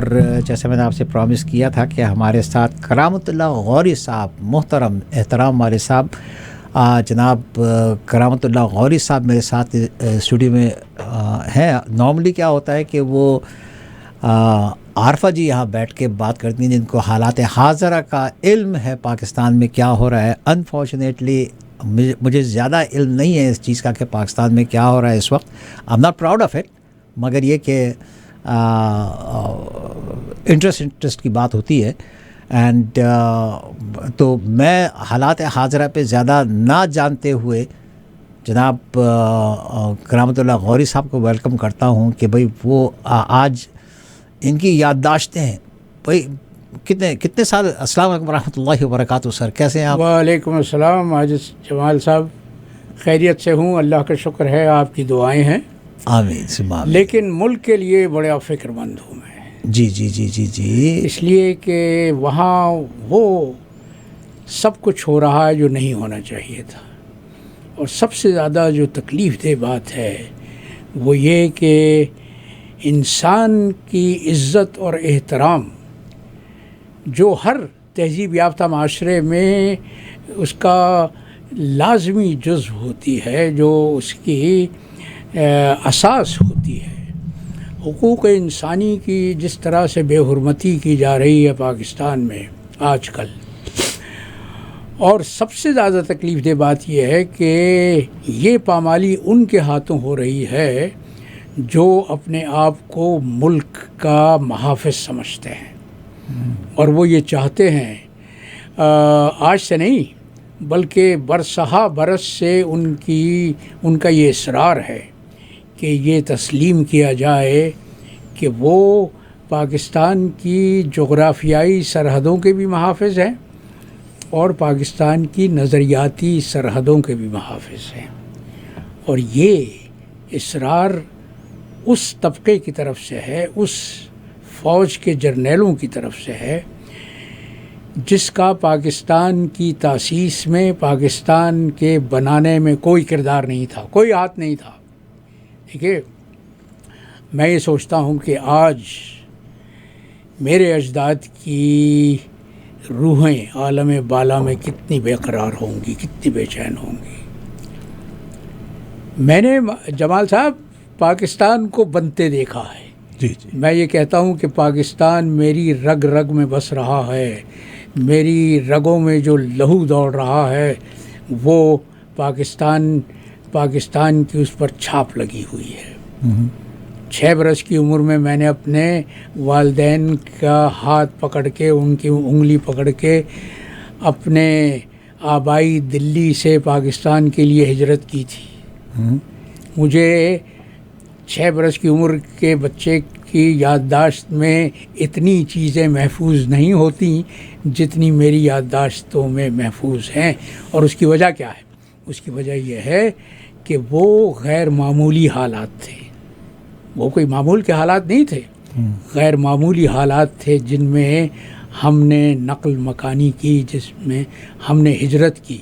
اور جیسے میں نے آپ سے پرومس کیا تھا کہ ہمارے ساتھ کرامت اللہ غوری صاحب، محترم احترام والے صاحب، جناب کرامت اللہ غوری صاحب میرے ساتھ اسٹوڈیو میں ہیں. نارملی کیا ہوتا ہے کہ وہ عارفہ جی یہاں بیٹھ کے بات کرتی ہیں جن کو حالات حاضرہ کا علم ہے پاکستان میں کیا ہو رہا ہے. انفارچونیٹلی مجھے زیادہ علم نہیں ہے اس چیز کا کہ پاکستان میں کیا ہو رہا ہے اس وقت. I am not proud of it, مگر یہ کہ انٹرسٹ کی بات ہوتی ہے. اینڈ تو میں حالات حاضرہ پہ زیادہ نہ جانتے ہوئے جناب کرامت اللہ غوری صاحب کو ویلکم کرتا ہوں کہ بھئی وہ آج ان کی یادداشتیں ہیں. بھئی کتنے سال. السلام علیکم ورحمۃ اللہ وبرکاتہ سر، کیسے ہیں آپ؟ وعلیکم السلام ماجد جمال صاحب، خیریت سے ہوں، اللہ کا شکر ہے، آپ کی دعائیں ہیں. آمین ثم آمین. لیکن ملک کے لیے بڑا فکر مند ہوں میں. جی جی جی جی جی. اس لیے کہ وہاں وہ سب کچھ ہو رہا ہے جو نہیں ہونا چاہیے تھا، اور سب سے زیادہ جو تکلیف دہ بات ہے وہ یہ کہ انسان کی عزت اور احترام جو ہر تہذیب یافتہ معاشرے میں اس کا لازمی جزو ہوتی ہے، جو اس کی اساس ہوتی ہے، حقوق انسانی کی جس طرح سے بے حرمتی کی جا رہی ہے پاکستان میں آج کل. اور سب سے زیادہ تکلیف دہ بات یہ ہے کہ یہ پامالی ان کے ہاتھوں ہو رہی ہے جو اپنے آپ کو ملک کا محافظ سمجھتے ہیں، اور وہ یہ چاہتے ہیں آج سے نہیں بلکہ برسہا برس سے ان کا یہ اصرار ہے کہ یہ تسلیم کیا جائے کہ وہ پاکستان کی جغرافیائی سرحدوں کے بھی محافظ ہیں اور پاکستان کی نظریاتی سرحدوں کے بھی محافظ ہیں. اور یہ اصرار اس طبقے کی طرف سے ہے، اس فوج کے جرنیلوں کی طرف سے ہے جس کا پاکستان کی تاسیس میں، پاکستان کے بنانے میں کوئی کردار نہیں تھا، کوئی ہاتھ نہیں تھا. دیکھیے، میں یہ سوچتا ہوں کہ آج میرے اجداد کی روحیں عالم بالا میں کتنی بے قرار ہوں گی، کتنی بے چین ہوں گی. میں نے جمال صاحب پاکستان کو بنتے دیکھا ہے. جی جی. میں یہ کہتا ہوں کہ پاکستان میری رگ رگ میں بس رہا ہے، میری رگوں میں جو لہو دوڑ رہا ہے وہ پاکستان کی اس پر چھاپ لگی ہوئی ہے. 6 برس کی عمر میں نے اپنے والدین کا ہاتھ پکڑ کے، ان کی انگلی پکڑ کے اپنے آبائی دلی سے پاکستان کے لیے ہجرت کی تھی. مجھے 6 برس کی عمر کے بچے کی یادداشت میں اتنی چیزیں محفوظ نہیں ہوتی جتنی میری یادداشتوں میں محفوظ ہیں. اور اس کی وجہ کیا ہے؟ اس کی وجہ یہ ہے کہ وہ غیر معمولی حالات تھے. وہ کوئی معمول کے حالات نہیں تھے، غیر معمولی حالات تھے جن میں ہم نے نقل مکانی کی، جس میں ہم نے ہجرت کی.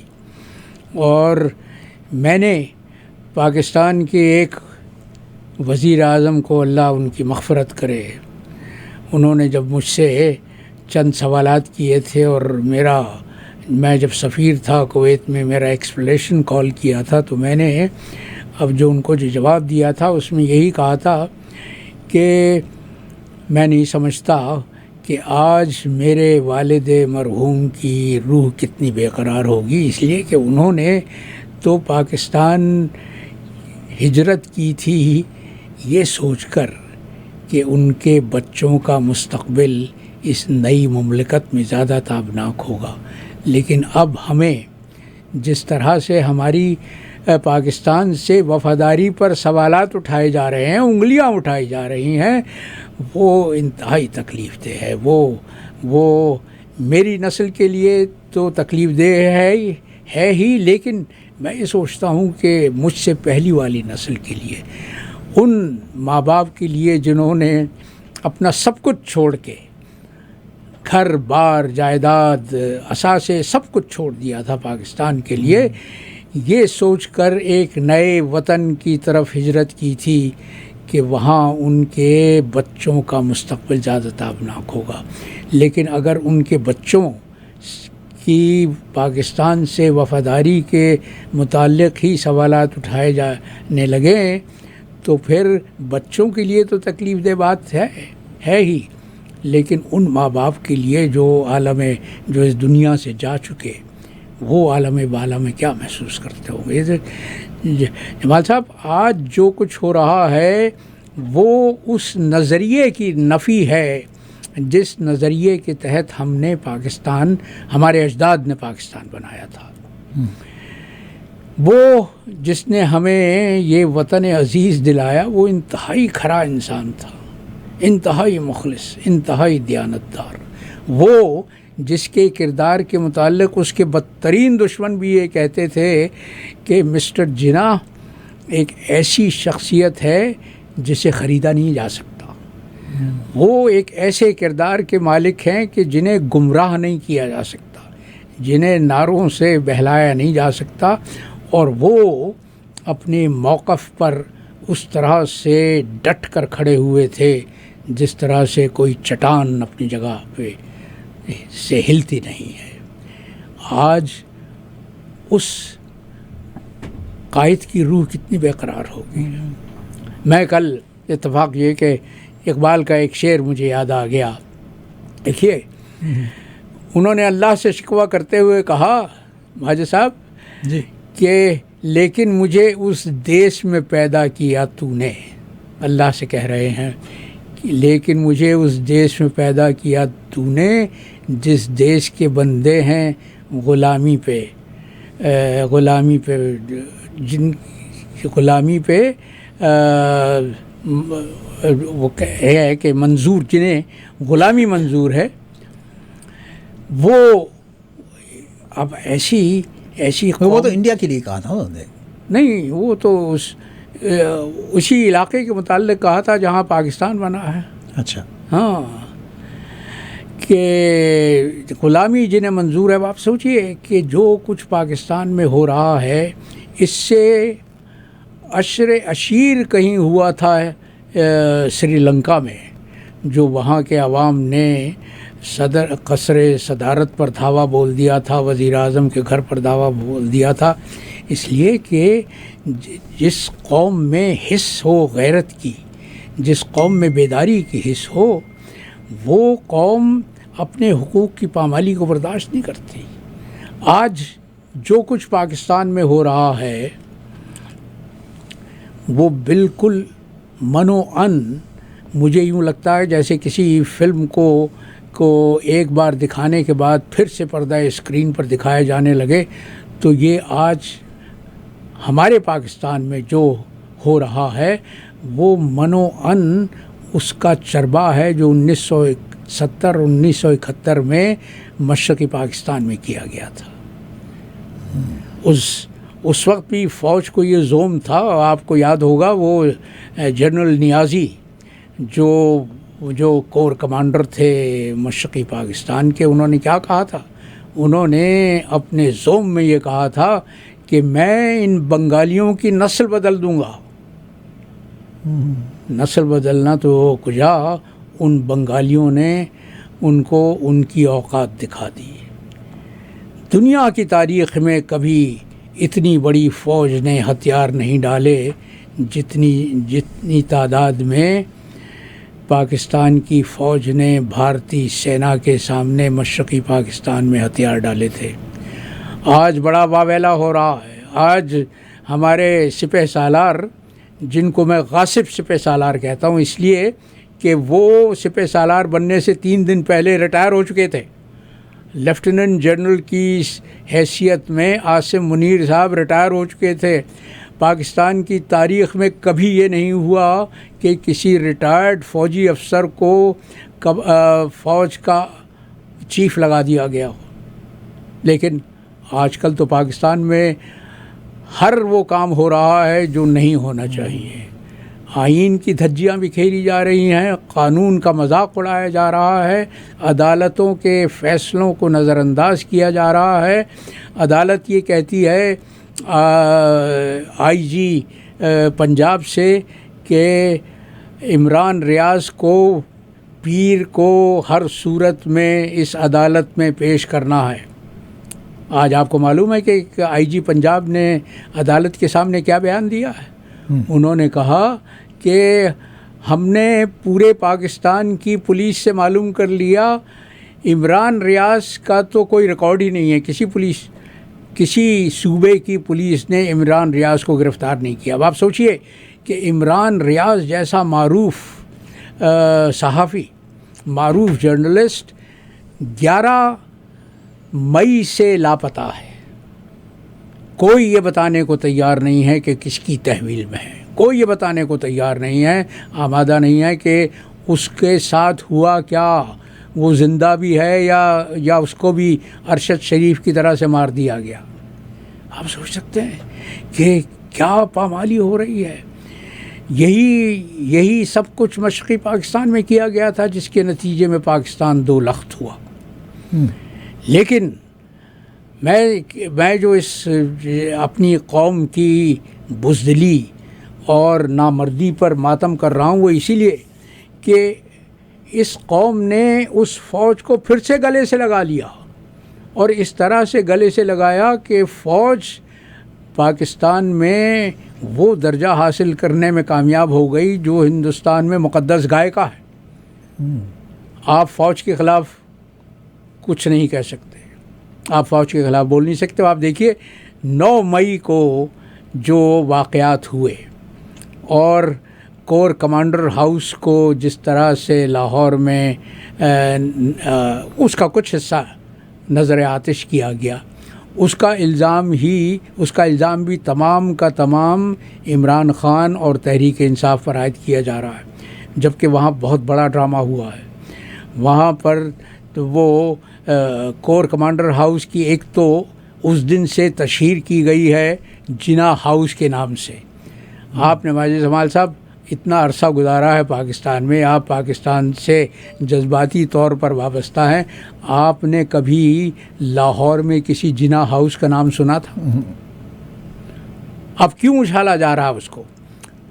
اور میں نے پاکستان کے ایک وزیر اعظم کو، اللہ ان کی مغفرت کرے، انہوں نے جب مجھ سے چند سوالات کیے تھے اور میں جب سفیر تھا کویت میں، میرا ایکسپلیشن کال کیا تھا، تو میں نے اب جو ان کو جو جواب دیا تھا اس میں یہی کہا تھا کہ میں نہیں سمجھتا کہ آج میرے والد مرحوم کی روح کتنی بے قرار ہوگی، اس لیے کہ انہوں نے تو پاکستان ہجرت کی تھی یہ سوچ کر کہ ان کے بچوں کا مستقبل اس نئی مملکت میں زیادہ تابناک ہوگا. لیکن اب ہمیں جس طرح سے ہماری پاکستان سے وفاداری پر سوالات اٹھائے جا رہے ہیں، انگلیاں اٹھائی جا رہی ہیں، وہ انتہائی تکلیف دہ ہے. وہ میری نسل کے لیے تو تکلیف دہ ہے ہی، لیکن میں یہ سوچتا ہوں کہ مجھ سے پہلی والی نسل کے لیے، ان ماں باپ کے لیے جنہوں نے اپنا سب کچھ چھوڑ کے، گھر بار جائیداد اثاثے سب کچھ چھوڑ دیا تھا پاکستان کے لیے، یہ سوچ کر ایک نئے وطن کی طرف ہجرت کی تھی کہ وہاں ان کے بچوں کا مستقبل زیادہ تابناک ہوگا، لیکن اگر ان کے بچوں کی پاکستان سے وفاداری کے متعلق ہی سوالات اٹھائے جانے لگیں تو پھر بچوں کے لیے تو تکلیف دہ بات ہے ہی، لیکن ان ماں باپ کے لیے جو عالم جو اس دنیا سے جا چکے وہ عالم بالا میں کیا محسوس کرتے ہوں گے۔ جمال صاحب، آج جو کچھ ہو رہا ہے وہ اس نظریے کی نفی ہے جس نظریے کے تحت ہم نے پاکستان، ہمارے اجداد نے پاکستان بنایا تھا۔ وہ جس نے ہمیں یہ وطن عزیز دلایا وہ انتہائی کھرا انسان تھا، انتہائی مخلص، انتہائی دیانتدار، وہ جس کے کردار کے متعلق اس کے بدترین دشمن بھی یہ کہتے تھے کہ مسٹر جناح ایک ایسی شخصیت ہے جسے خریدا نہیں جا سکتا، وہ ایک ایسے کردار کے مالک ہیں کہ جنہیں گمراہ نہیں کیا جا سکتا، جنہیں نعروں سے بہلایا نہیں جا سکتا، اور وہ اپنے موقف پر اس طرح سے ڈٹ کر کھڑے ہوئے تھے جس طرح سے کوئی چٹان اپنی جگہ پہ سے ہلتی نہیں ہے۔ آج اس قائد کی روح کتنی بے قرار ہوگی۔ میں کل اتفاق یہ کہ اقبال کا ایک شعر مجھے یاد آ گیا، دیکھیے انہوں نے اللہ سے شکوہ کرتے ہوئے کہا، مہاجر صاحب جی، کہ لیکن مجھے اس دیش میں پیدا کیا تو نے، اللہ سے کہہ رہے ہیں کہ لیکن مجھے اس دیش میں پیدا کیا تو نے جس دیش کے بندے ہیں غلامی پہ جن غلامی پہ وہ ہے کہ منظور، جنہیں غلامی منظور ہے، وہ اب ایسی وہ تو انڈیا کے لیے کہا تھا انہوں نے، نہیں، وہ تو اسی علاقے کے متعلق کہا تھا جہاں پاکستان بنا ہے۔ اچھا، ہاں، کہ غلامی جنہیں منظور ہے۔ آپ سوچئے کہ جو کچھ پاکستان میں ہو رہا ہے اس سے عشر عشیر کہیں ہوا تھا سری لنکا میں، جو وہاں کے عوام نے قصر صدارت پر دھاوا بول دیا تھا، وزیر اعظم کے گھر پر دھاوا بول دیا تھا، اس لیے کہ جس قوم میں حس ہو غیرت کی، جس قوم میں بیداری کی حس ہو، وہ قوم اپنے حقوق کی پامالی کو برداشت نہیں کرتی۔ آج جو کچھ پاکستان میں ہو رہا ہے وہ بالکل منو ان، مجھے یوں لگتا ہے جیسے کسی فلم کو ایک بار دکھانے کے بعد پھر سے پردہ اسکرین پر دکھائے جانے لگے، تو یہ آج ہمارے پاکستان میں جو ہو رہا ہے وہ منو ان اس کا چربا ہے جو 1971 میں مشرقی پاکستان میں کیا گیا تھا۔ اس وقت بھی فوج کو یہ زوم تھا، آپ کو یاد ہوگا وہ جنرل نیازی جو کور کمانڈر تھے مشرقی پاکستان کے، انہوں نے کیا کہا تھا؟ انہوں نے اپنے زوم میں یہ کہا تھا کہ میں ان بنگالیوں کی نسل بدل دوں گا۔ نسل بدلنا تو کجا، ان بنگالیوں نے ان کو ان کی اوقات دکھا دی۔ دنیا کی تاریخ میں کبھی اتنی بڑی فوج نے ہتھیار نہیں ڈالے جتنی تعداد میں پاکستان کی فوج نے بھارتی سینا کے سامنے مشرقی پاکستان میں ہتھیار ڈالے تھے۔ آج بڑا واویلا ہو رہا ہے۔ آج ہمارے سپہ سالار، جن کو میں غاصب سپہ سالار کہتا ہوں اس لیے کہ وہ سپہ سالار بننے سے 3 دن پہلے ریٹائر ہو چکے تھے، لیفٹیننٹ جنرل کی حیثیت میں عاصم منیر صاحب ریٹائر ہو چکے تھے۔ پاکستان کی تاریخ میں کبھی یہ نہیں ہوا کہ کسی ریٹائرڈ فوجی افسر کو فوج کا چیف لگا دیا گیا ہو، لیکن آج کل تو پاکستان میں ہر وہ کام ہو رہا ہے جو نہیں ہونا چاہیے۔ آئین کی دھجیاں بکھیری جا رہی ہیں، قانون کا مذاق اڑایا جا رہا ہے، عدالتوں کے فیصلوں کو نظر انداز کیا جا رہا ہے۔ عدالت یہ کہتی ہے آئی جی پنجاب سے کہ عمران ریاض کو پیر کو ہر صورت میں اس عدالت میں پیش کرنا ہے۔ آج آپ کو معلوم ہے کہ آئی جی پنجاب نے عدالت کے سامنے کیا بیان دیا ہے؟ انہوں نے کہا کہ ہم نے پورے پاکستان کی پولیس سے معلوم کر لیا، عمران ریاض کا تو کوئی ریکارڈ ہی نہیں ہے، کسی صوبے کی پولیس نے عمران ریاض کو گرفتار نہیں کیا۔ اب آپ سوچئے کہ عمران ریاض جیسا معروف صحافی، معروف جرنلسٹ 11 مئی سے لاپتہ ہے، کوئی یہ بتانے کو تیار نہیں ہے کہ کس کی تحویل میں ہے، کوئی یہ بتانے کو تیار نہیں ہے، آمادہ نہیں ہے کہ اس کے ساتھ ہوا کیا، وہ زندہ بھی ہے یا اس کو بھی ارشد شریف کی طرح سے مار دیا گیا۔ آپ سوچ سکتے ہیں کہ کیا پامالی ہو رہی ہے۔ یہی سب کچھ مشرقی پاکستان میں کیا گیا تھا، جس کے نتیجے میں پاکستان 2 لخت ہوا۔ لیکن میں جو اس اپنی قوم کی بزدلی اور نامردی پر ماتم کر رہا ہوں، وہ اسی لیے کہ اس قوم نے اس فوج کو پھر سے گلے سے لگا لیا، اور اس طرح سے گلے سے لگایا کہ فوج پاکستان میں وہ درجہ حاصل کرنے میں کامیاب ہو گئی جو ہندوستان میں مقدس گائے کا ہے۔ آپ فوج کے خلاف کچھ نہیں کہہ سکتے، آپ فوج کے خلاف بول نہیں سکتے۔ آپ دیکھیے 9 مئی کو جو واقعات ہوئے اور کور کمانڈر ہاؤس کو جس طرح سے لاہور میں اس کا کچھ حصہ نظر آتش کیا گیا، اس کا الزام بھی تمام کا تمام عمران خان اور تحریک انصاف پر عائد کیا جا رہا ہے، جبکہ وہاں بہت بڑا ڈرامہ ہوا ہے۔ وہاں پر تو وہ کور کمانڈر ہاؤس کی ایک تو اس دن سے تشہیر کی گئی ہے جناح ہاؤس کے نام سے۔ آپ نے ماجد جمال صاحب اتنا عرصہ گزارا ہے پاکستان میں، آپ پاکستان سے جذباتی طور پر وابستہ ہیں، آپ نے کبھی لاہور میں کسی جناح ہاؤس کا نام سنا تھا؟ اب کیوں اچھالا جا رہا ہے اس کو؟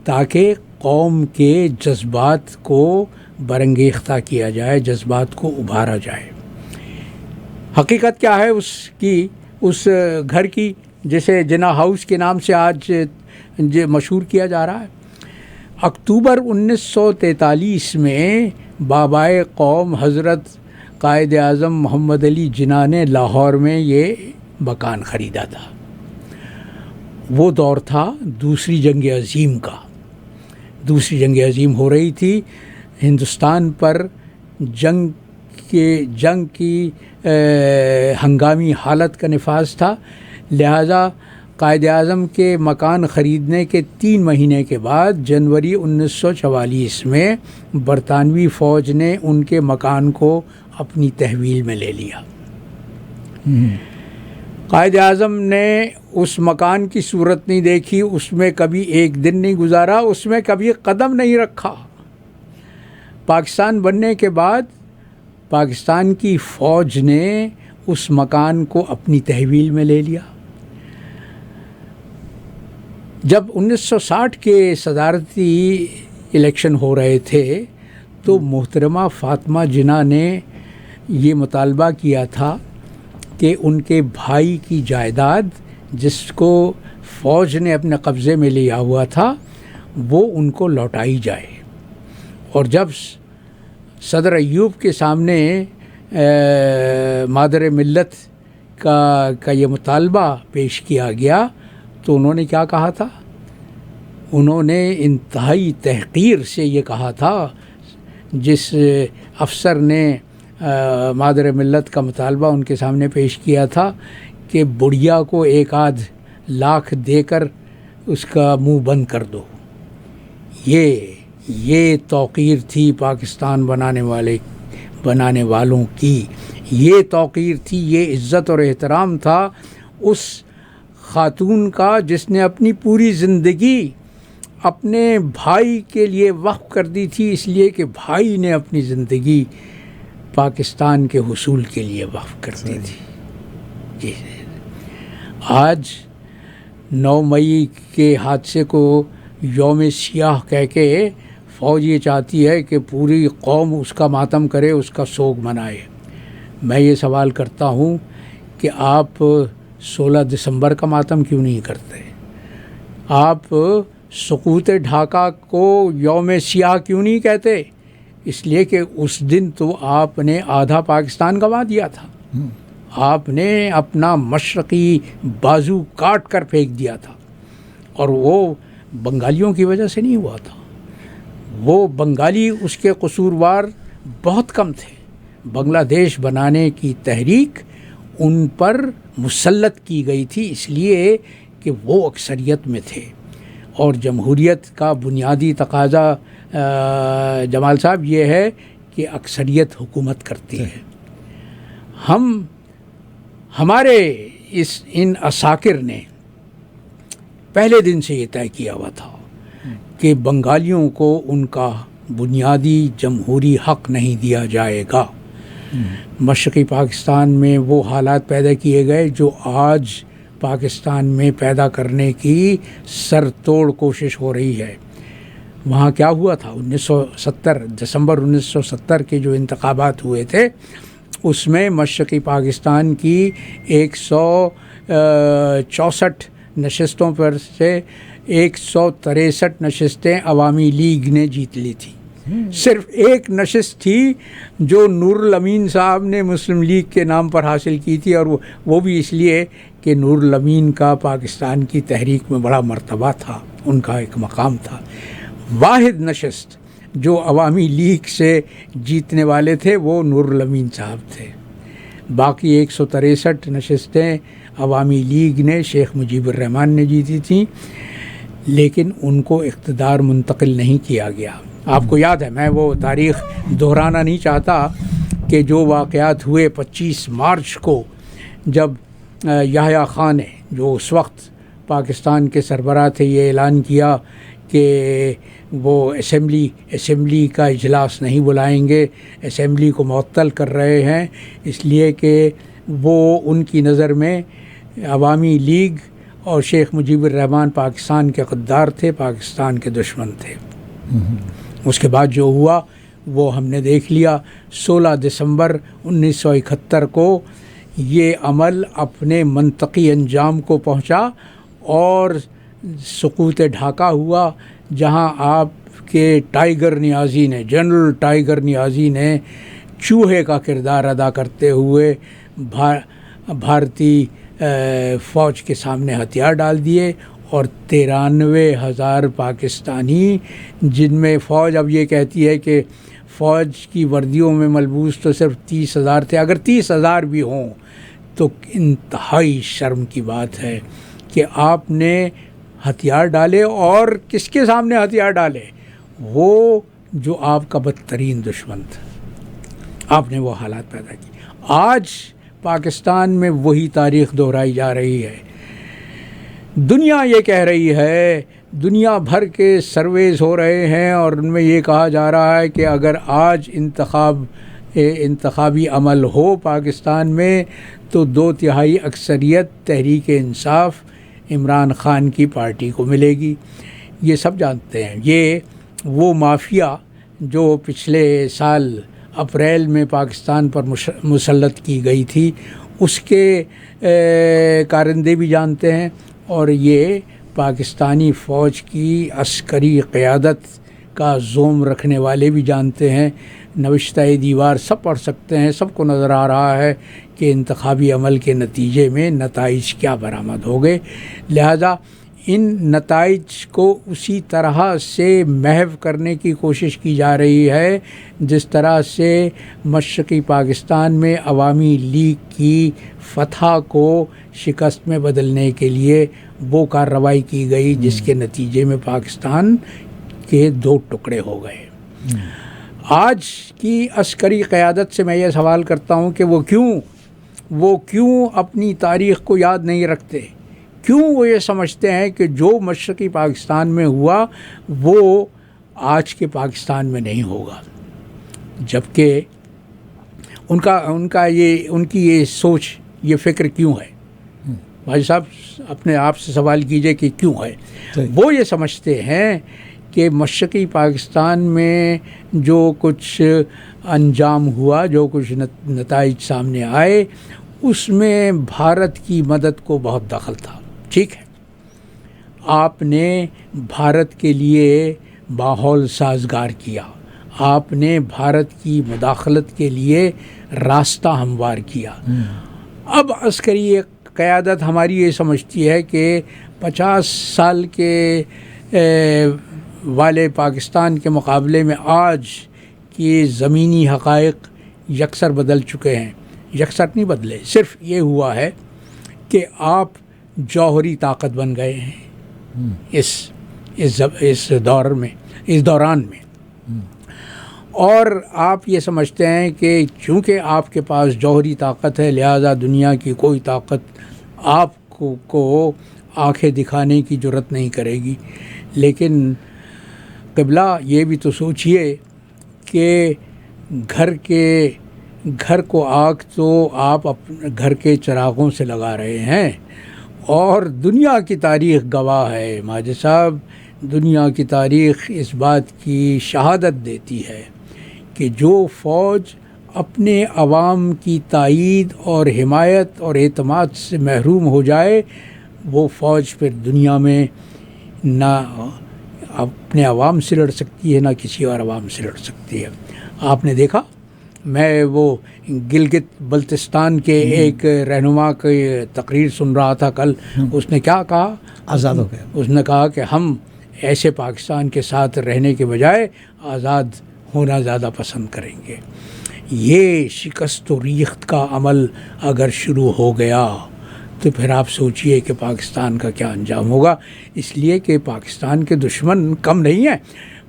تاکہ قوم کے جذبات کو برانگیختہ کیا جائے، جذبات کو ابھارا جائے۔ حقیقت کیا ہے اس گھر کی جسے جناح ہاؤس کے نام سے آج مشہور کیا جا رہا ہے؟ اکتوبر 1943 میں بابائے قوم حضرت قائد اعظم محمد علی جناح نے لاہور میں یہ مکان خریدا تھا۔ وہ دور تھا دوسری جنگ عظیم کا، دوسری جنگ عظیم ہو رہی تھی، ہندوستان پر جنگ کی ہنگامی حالت کا نفاذ تھا، لہذا قائد اعظم کے مکان خریدنے کے 3 مہینے کے بعد جنوری 1944 میں برطانوی فوج نے ان کے مکان کو اپنی تحویل میں لے لیا۔ قائد اعظم نے اس مکان کی صورت نہیں دیکھی، اس میں کبھی ایک دن نہیں گزارا، اس میں کبھی قدم نہیں رکھا۔ پاکستان بننے کے بعد پاکستان کی فوج نے اس مکان کو اپنی تحویل میں لے لیا۔ جب 1960 کے صدارتی الیکشن ہو رہے تھے تو محترمہ فاطمہ جناح نے یہ مطالبہ کیا تھا کہ ان کے بھائی کی جائیداد جس کو فوج نے اپنے قبضے میں لیا ہوا تھا وہ ان کو لوٹائی جائے۔ اور جب صدر ایوب کے سامنے مادر ملت کا یہ مطالبہ پیش کیا گیا تو انہوں نے کیا کہا تھا؟ انہوں نے انتہائی تحقیر سے یہ کہا تھا، جس افسر نے مادر ملت کا مطالبہ ان کے سامنے پیش کیا تھا کہ بڑھیا کو 1 لاکھ دے کر اس کا منہ بند کر دو۔ یہ توقیر تھی پاکستان بنانے والوں کی، یہ توقیر تھی، یہ عزت اور احترام تھا اس خاتون کا جس نے اپنی پوری زندگی اپنے بھائی کے لیے وقف کر دی تھی، اس لیے کہ بھائی نے اپنی زندگی پاکستان کے حصول کے لیے وقف کر دی تھی۔ جی آج 9 مئی کے حادثے کو یوم سیاہ کہہ کے فوج یہ چاہتی ہے کہ پوری قوم اس کا ماتم کرے، اس کا سوگ منائے۔ میں یہ سوال کرتا ہوں کہ آپ 16 دسمبر کا ماتم کیوں نہیں کرتے؟ آپ سقوط ڈھاکہ کو یوم سیاہ کیوں نہیں کہتے؟ اس لیے کہ اس دن تو آپ نے آدھا پاکستان گنوا دیا تھا، آپ نے اپنا مشرقی بازو کاٹ کر پھینک دیا تھا، اور وہ بنگالیوں کی وجہ سے نہیں ہوا تھا۔ وہ بنگالی اس کے قصوروار بہت کم تھے۔ بنگلہ دیش بنانے کی تحریک ان پر مسلط کی گئی تھی اس لیے کہ وہ اکثریت میں تھے، اور جمہوریت کا بنیادی تقاضا جمال صاحب یہ ہے کہ اکثریت حکومت کرتی ہے۔ ہمارے ان عساکر نے پہلے دن سے یہ طے کیا ہوا تھا کہ بنگالیوں کو ان کا بنیادی جمہوری حق نہیں دیا جائے گا۔ مشرقی پاکستان میں وہ حالات پیدا کیے گئے جو آج پاکستان میں پیدا کرنے کی سر توڑ کوشش ہو رہی ہے۔ وہاں کیا ہوا تھا؟ 1970 دسمبر 1970 کے جو انتخابات ہوئے تھے اس میں مشرقی پاکستان کی 164 نشستوں پر سے 163 نشستیں عوامی لیگ نے جیت لی تھی۔ صرف ایک نشست تھی جو نور الامین صاحب نے مسلم لیگ کے نام پر حاصل کی تھی، اور وہ بھی اس لیے کہ نور الامین کا پاکستان کی تحریک میں بڑا مرتبہ تھا، ان کا ایک مقام تھا۔ واحد نشست جو عوامی لیگ سے جیتنے والے تھے وہ نور الامین صاحب تھے۔ باقی 163 نشستیں عوامی لیگ نے، شیخ مجیب الرحمن نے جیتی تھیں، لیکن ان کو اقتدار منتقل نہیں کیا گیا۔ آپ کو یاد ہے، میں وہ تاریخ دہرانا نہیں چاہتا کہ جو واقعات ہوئے 25 مارچ کو، جب یحییٰ خان نے، جو اس وقت پاکستان کے سربراہ تھے، یہ اعلان کیا کہ وہ اسمبلی کا اجلاس نہیں بلائیں گے، اسمبلی کو معطل کر رہے ہیں، اس لیے کہ وہ ان کی نظر میں عوامی لیگ اور شیخ مجیب الرحمن پاکستان کے غدار تھے، پاکستان کے دشمن تھے۔ اس کے بعد جو ہوا وہ ہم نے دیکھ لیا۔ 16 دسمبر 1971 کو یہ عمل اپنے منطقی انجام کو پہنچا اور سقوط ڈھاکہ ہوا، جہاں آپ کے ٹائیگر نیازی نے، جنرل ٹائیگر نیازی نے چوہے کا کردار ادا کرتے ہوئے بھارتی فوج کے سامنے ہتھیار ڈال دیے، اور 93,000 پاکستانی، جن میں فوج اب یہ کہتی ہے کہ فوج کی وردیوں میں ملبوس تو صرف 30,000 تھے، اگر 30,000 بھی ہوں تو انتہائی شرم کی بات ہے کہ آپ نے ہتھیار ڈالے، اور کس کے سامنے ہتھیار ڈالے؟ وہ جو آپ کا بدترین دشمن تھا، آپ نے وہ حالات پیدا کی۔ آج پاکستان میں وہی تاریخ دہرائی جا رہی ہے۔ دنیا یہ کہہ رہی ہے، دنیا بھر کے سرویز ہو رہے ہیں اور ان میں یہ کہا جا رہا ہے کہ اگر آج انتخابی عمل ہو پاکستان میں تو 2/3 اکثریت تحریک انصاف عمران خان کی پارٹی کو ملے گی۔ یہ سب جانتے ہیں، یہ وہ مافیا جو پچھلے سال اپریل میں پاکستان پر مسلط کی گئی تھی، اس کے کارندے بھی جانتے ہیں، اور یہ پاکستانی فوج کی عسکری قیادت کا زوم رکھنے والے بھی جانتے ہیں۔ نوشتہ دیوار سب پڑھ سکتے ہیں، سب کو نظر آ رہا ہے کہ انتخابی عمل کے نتیجے میں نتائج کیا برآمد ہو گئے۔ لہذا ان نتائج کو اسی طرح سے محو کرنے کی کوشش کی جا رہی ہے جس طرح سے مشرقی پاکستان میں عوامی لیگ کی فتح کو شکست میں بدلنے کے لیے وہ کارروائی کی گئی، جس کے نتیجے میں پاکستان کے 2 ٹکڑے ہو گئے۔ آج کی عسکری قیادت سے میں یہ سوال کرتا ہوں کہ وہ کیوں اپنی تاریخ کو یاد نہیں رکھتے؟ کیوں وہ یہ سمجھتے ہیں کہ جو مشرقی پاکستان میں ہوا وہ آج کے پاکستان میں نہیں ہوگا، جبکہ ان کی یہ سوچ، یہ فکر کیوں ہے؟ بھائی صاحب اپنے آپ سے سوال کیجئے کہ کیوں ہے؟ وہ یہ سمجھتے ہیں کہ کہ مشرقی پاکستان میں جو کچھ انجام ہوا، جو کچھ نتائج سامنے آئے، اس میں بھارت کی مدد کو بہت دخل تھا. ٹھیک ہے، آپ نے بھارت کے لیے ماحول سازگار کیا، آپ نے بھارت کی مداخلت کے لیے راستہ ہموار کیا. اب عسکری قیادت ہماری یہ سمجھتی ہے کہ 50 سال کے والے پاکستان کے مقابلے میں آج کے زمینی حقائق یکسر بدل چکے ہیں. یکسر نہیں بدلے، صرف یہ ہوا ہے کہ آپ جوہری طاقت بن گئے ہیں اس دوران میں. اور آپ یہ سمجھتے ہیں کہ چونکہ آپ کے پاس جوہری طاقت ہے، لہذا دنیا کی کوئی طاقت آپ کو آنکھیں دکھانے کی جرات نہیں کرے گی. لیکن قبلہ یہ بھی تو سوچئے کہ گھر کو آگ تو آپ اپنے گھر کے چراغوں سے لگا رہے ہیں، اور دنیا کی تاریخ گواہ ہے ماجد صاحب، دنیا کی تاریخ اس بات کی شہادت دیتی ہے کہ جو فوج اپنے عوام کی تائید اور حمایت اور اعتماد سے محروم ہو جائے، وہ فوج پھر دنیا میں نہ اپنے عوام سے لڑ سکتی ہے، نہ کسی اور عوام سے لڑ سکتی ہے. آپ نے دیکھا، میں وہ گلگت بلتستان کے ایک رہنما کی تقریر سن رہا تھا کل. اس نے کیا کہا؟ آزاد ہو گیا. اس نے کہا کہ ہم ایسے پاکستان کے ساتھ رہنے کے بجائے آزاد ہونا زیادہ پسند کریں گے. یہ شکست و ریخت کا عمل اگر شروع ہو گیا تو پھر آپ سوچئے کہ پاکستان کا کیا انجام ہوگا. اس لیے کہ پاکستان کے دشمن کم نہیں ہیں.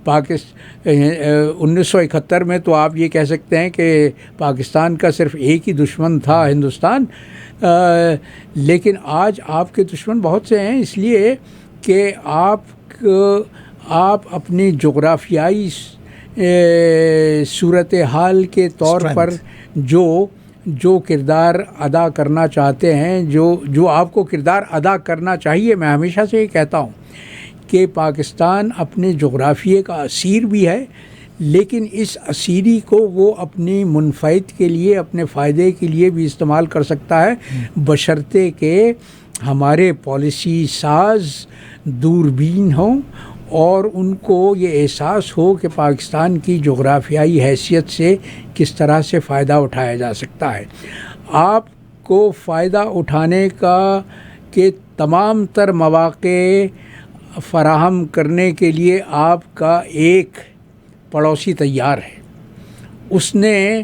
1971 میں تو آپ یہ کہہ سکتے ہیں کہ پاکستان کا صرف ایک ہی دشمن تھا، ہندوستان. لیکن آج آپ کے دشمن بہت سے ہیں، اس لیے کہ آپ اپنی جغرافیائی صورتحال کے طور پر جو کردار ادا کرنا چاہتے ہیں، جو آپ کو کردار ادا کرنا چاہیے. میں ہمیشہ سے یہ کہتا ہوں کہ پاکستان اپنے جغرافیے کا اسیر بھی ہے، لیکن اس اسیری کو وہ اپنی منفعت کے لیے، اپنے فائدے کے لیے بھی استعمال کر سکتا ہے، بشرطے کہ ہمارے پالیسی ساز دوربین ہوں اور ان کو یہ احساس ہو کہ پاکستان کی جغرافیائی حیثیت سے کس طرح سے فائدہ اٹھایا جا سکتا ہے. آپ کو فائدہ اٹھانے کے تمام تر مواقع فراہم کرنے کے لیے آپ کا ایک پڑوسی تیار ہے. اس نے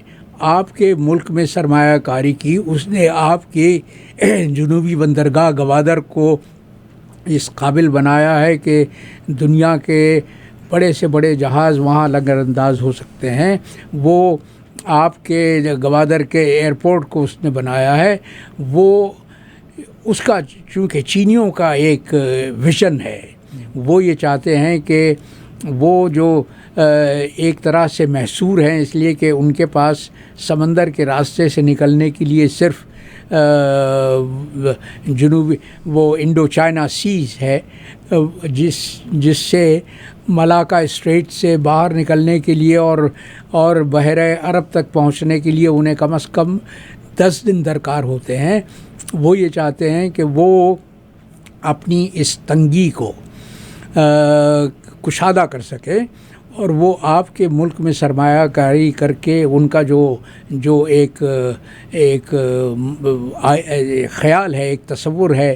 آپ کے ملک میں سرمایہ کاری کی، اس نے آپ کے جنوبی بندرگاہ گوادر کو اس قابل بنایا ہے کہ دنیا کے بڑے سے بڑے جہاز وہاں لنگر انداز ہو سکتے ہیں. وہ آپ کے گوادر کے ایئرپورٹ کو اس نے بنایا ہے. وہ اس کا چونکہ چینیوں کا ایک ویژن ہے، وہ یہ چاہتے ہیں کہ وہ جو ایک طرح سے محصور ہیں، اس لیے کہ ان کے پاس سمندر کے راستے سے نکلنے کے لیے صرف جنوبی وہ انڈو چائنا سیز ہے، جس سے ملاکا اسٹریٹ سے باہر نکلنے کے لیے اور بحیرہ عرب تک پہنچنے کے لیے انہیں کم از کم 10 دن درکار ہوتے ہیں. وہ یہ چاہتے ہیں کہ وہ اپنی اس تنگی کو کشادہ کر سکے، اور وہ آپ کے ملک میں سرمایہ کاری کر کے ان کا جو ایک خیال ہے، ایک تصور ہے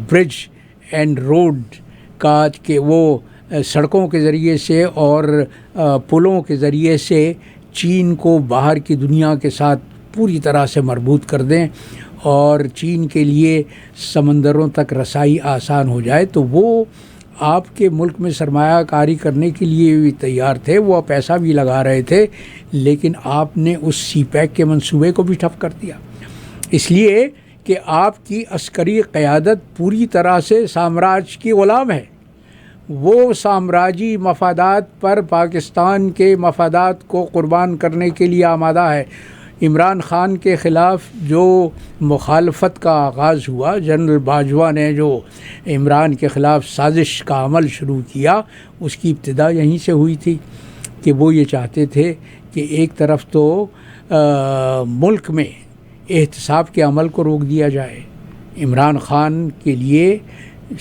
برج اینڈ روڈ کا، کہ وہ سڑکوں کے ذریعے سے اور پلوں کے ذریعے سے چین کو باہر کی دنیا کے ساتھ پوری طرح سے مربوط کر دیں اور چین کے لیے سمندروں تک رسائی آسان ہو جائے. تو وہ آپ کے ملک میں سرمایہ کاری کرنے کے لیے بھی تیار تھے، وہ پیسہ بھی لگا رہے تھے، لیکن آپ نے اس سی پیک کے منصوبے کو بھی ٹھپ کر دیا، اس لیے کہ آپ کی عسکری قیادت پوری طرح سے سامراج کی غلام ہے. وہ سامراجی مفادات پر پاکستان کے مفادات کو قربان کرنے کے لیے آمادہ ہے. عمران خان کے خلاف جو مخالفت کا آغاز ہوا، جنرل باجوہ نے جو عمران کے خلاف سازش کا عمل شروع کیا، اس کی ابتدا یہیں سے ہوئی تھی کہ وہ یہ چاہتے تھے کہ ایک طرف تو ملک میں احتساب کے عمل کو روک دیا جائے۔ عمران خان کے لیے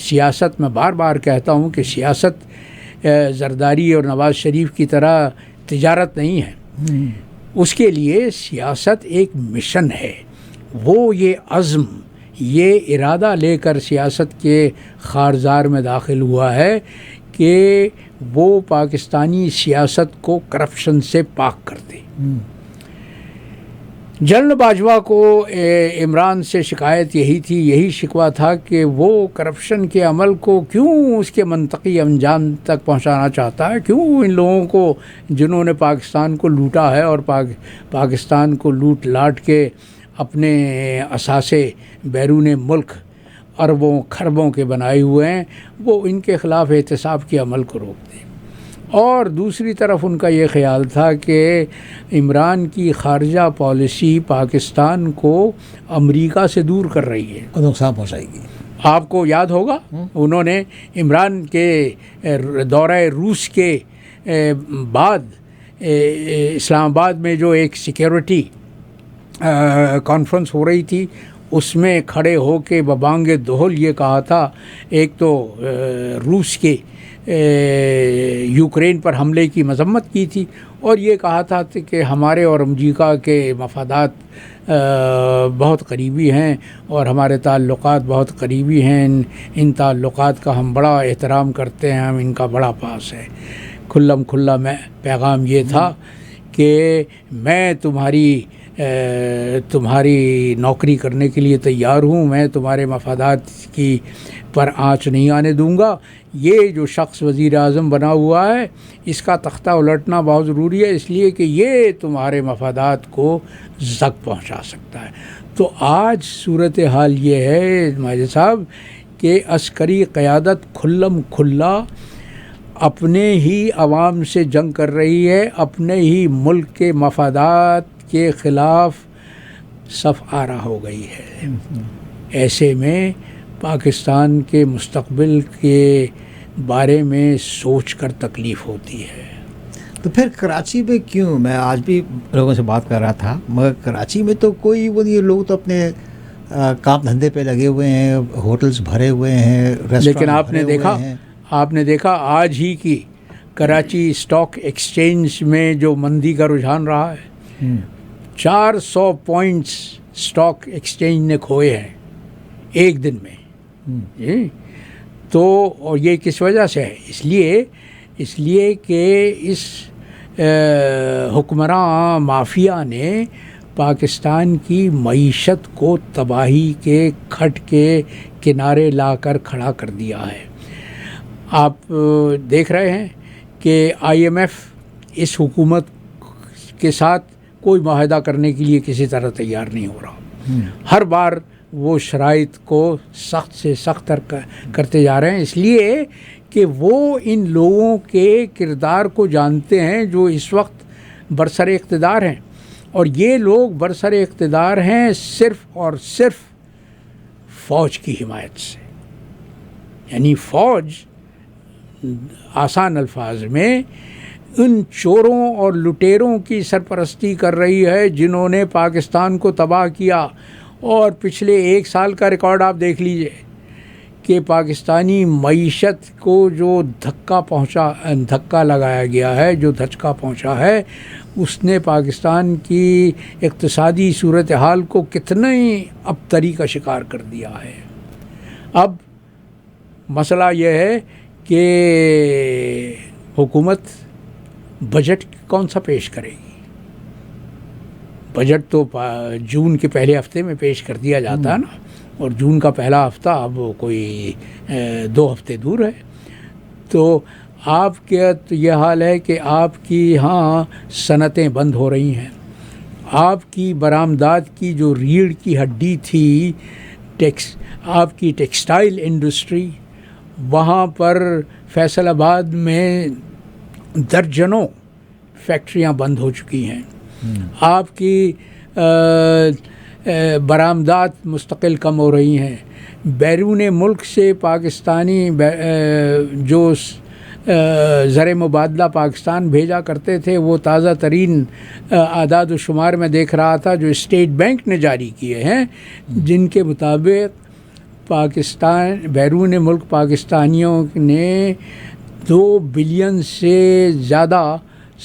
سیاست، میں بار بار کہتا ہوں کہ سیاست زرداری اور نواز شریف کی طرح تجارت نہیں ہے، اس کے لیے سیاست ایک مشن ہے۔ وہ یہ عزم، یہ ارادہ لے کر سیاست کے خارزار میں داخل ہوا ہے کہ وہ پاکستانی سیاست کو کرپشن سے پاک کر دے۔ جنرل باجوہ کو عمران سے شکایت یہی تھی، یہی شکوہ تھا کہ وہ کرپشن کے عمل کو کیوں اس کے منطقی انجام تک پہنچانا چاہتا ہے، کیوں ان لوگوں کو جنہوں نے پاکستان کو لوٹا ہے اور پاکستان کو لوٹ لاٹ کے اپنے اثاثے بیرون ملک اربوں کھربوں کے بنائے ہوئے ہیں، وہ ان کے خلاف احتساب کے عمل کو روک دیں۔ اور دوسری طرف ان کا یہ خیال تھا کہ عمران کی خارجہ پالیسی پاکستان کو امریکہ سے دور کر رہی ہے، نقصان پہنچائے گی۔ آپ کو یاد ہوگا انہوں نے عمران کے دورہ روس کے بعد اسلام آباد میں جو ایک سیکیورٹی کانفرنس ہو رہی تھی، اس میں کھڑے ہو کے ببانگ دہل یہ کہا تھا، ایک تو روس کے یوکرین پر حملے کی مذمت کی تھی، اور یہ کہا تھا کہ ہمارے اور امریکہ کے مفادات بہت قریبی ہیں اور ہمارے تعلقات بہت قریبی ہیں، ان تعلقات کا ہم بڑا احترام کرتے ہیں، ہم ان کا بڑا پاس ہے۔ کھلم کھلا میں پیغام یہ تھا کہ میں تمہاری نوکری کرنے کے لیے تیار ہوں، میں تمہارے مفادات کی پر آنچ نہیں آنے دوں گا۔ یہ جو شخص وزیر اعظم بنا ہوا ہے، اس کا تختہ الٹنا بہت ضروری ہے، اس لیے کہ یہ تمہارے مفادات کو زک پہنچا سکتا ہے۔ تو آج صورتحال یہ ہے ماجد صاحب کہ عسکری قیادت کھلم کھلا اپنے ہی عوام سے جنگ کر رہی ہے، اپنے ہی ملک کے مفادات کے خلاف صف آرا ہو گئی ہے۔ ایسے میں پاکستان کے مستقبل کے بارے میں سوچ کر تکلیف ہوتی ہے۔ تو پھر کراچی میں کیوں؟ میں آج بھی لوگوں سے بات کر رہا تھا، مگر کراچی میں تو کوئی وہ نہیں، لوگ تو اپنے کام دھندے پہ لگے ہوئے ہیں، ہوٹلز بھرے ہوئے ہیں، لیکن آپ نے دیکھا آج ہی کی کراچی اسٹاک ایکسچینج میں جو مندی کا رجحان رہا ہے، 400 پوائنٹس اسٹاک ایکسچینج نے کھوئے ہیں ایک دن میں۔ تو اور یہ کس وجہ سے ہے؟ اس لیے کہ اس حکمراں مافیا نے پاکستان کی معیشت کو تباہی کے کھٹ کے کنارے لا کر کھڑا کر دیا ہے۔ آپ دیکھ رہے ہیں کہ IMF اس حکومت کے ساتھ کوئی معاہدہ کرنے کے لیے کسی طرح تیار نہیں ہو رہا۔ ہر بار وہ شرائط کو سخت سے سخت کرتے جا رہے ہیں، اس لیے کہ وہ ان لوگوں کے کردار کو جانتے ہیں جو اس وقت برسر اقتدار ہیں، اور یہ لوگ برسر اقتدار ہیں صرف اور صرف فوج کی حمایت سے۔ یعنی فوج آسان الفاظ میں ان چوروں اور لٹیروں کی سرپرستی کر رہی ہے جنہوں نے پاکستان کو تباہ کیا۔ اور پچھلے 1 سال کا ریکارڈ آپ دیکھ لیجئے کہ پاکستانی معیشت کو جو دھکا لگایا گیا ہے، جو دھچکا پہنچا ہے، اس نے پاکستان کی اقتصادی صورتحال کو کتنے ابتری کا شکار کر دیا ہے۔ اب مسئلہ یہ ہے کہ حکومت بجٹ کون سا پیش کرے گی؟ بجٹ تو جون کے پہلے ہفتے میں پیش کر دیا جاتا ہے نا، اور جون کا پہلا ہفتہ اب کوئی 2 ہفتے دور ہے۔ تو آپ کا تو یہ حال ہے کہ آپ کی یہاں صنعتیں بند ہو رہی ہیں، آپ کی برآمدات کی جو ریڑھ کی ہڈی تھی، آپ کی ٹیکسٹائل انڈسٹری، وہاں پر فیصل آباد میں درجنوں فیکٹریاں بند ہو چکی ہیں۔ آپ کی برآمدات مستقل کم ہو رہی ہیں. بیرون ملک سے پاکستانی جو زر مبادلہ پاکستان بھیجا کرتے تھے وہ تازہ ترین اعداد و شمار میں دیکھ رہا تھا جو اسٹیٹ بینک نے جاری کیے ہیں، جن کے مطابق بیرون ملک پاکستانیوں نے 2 بلین سے زیادہ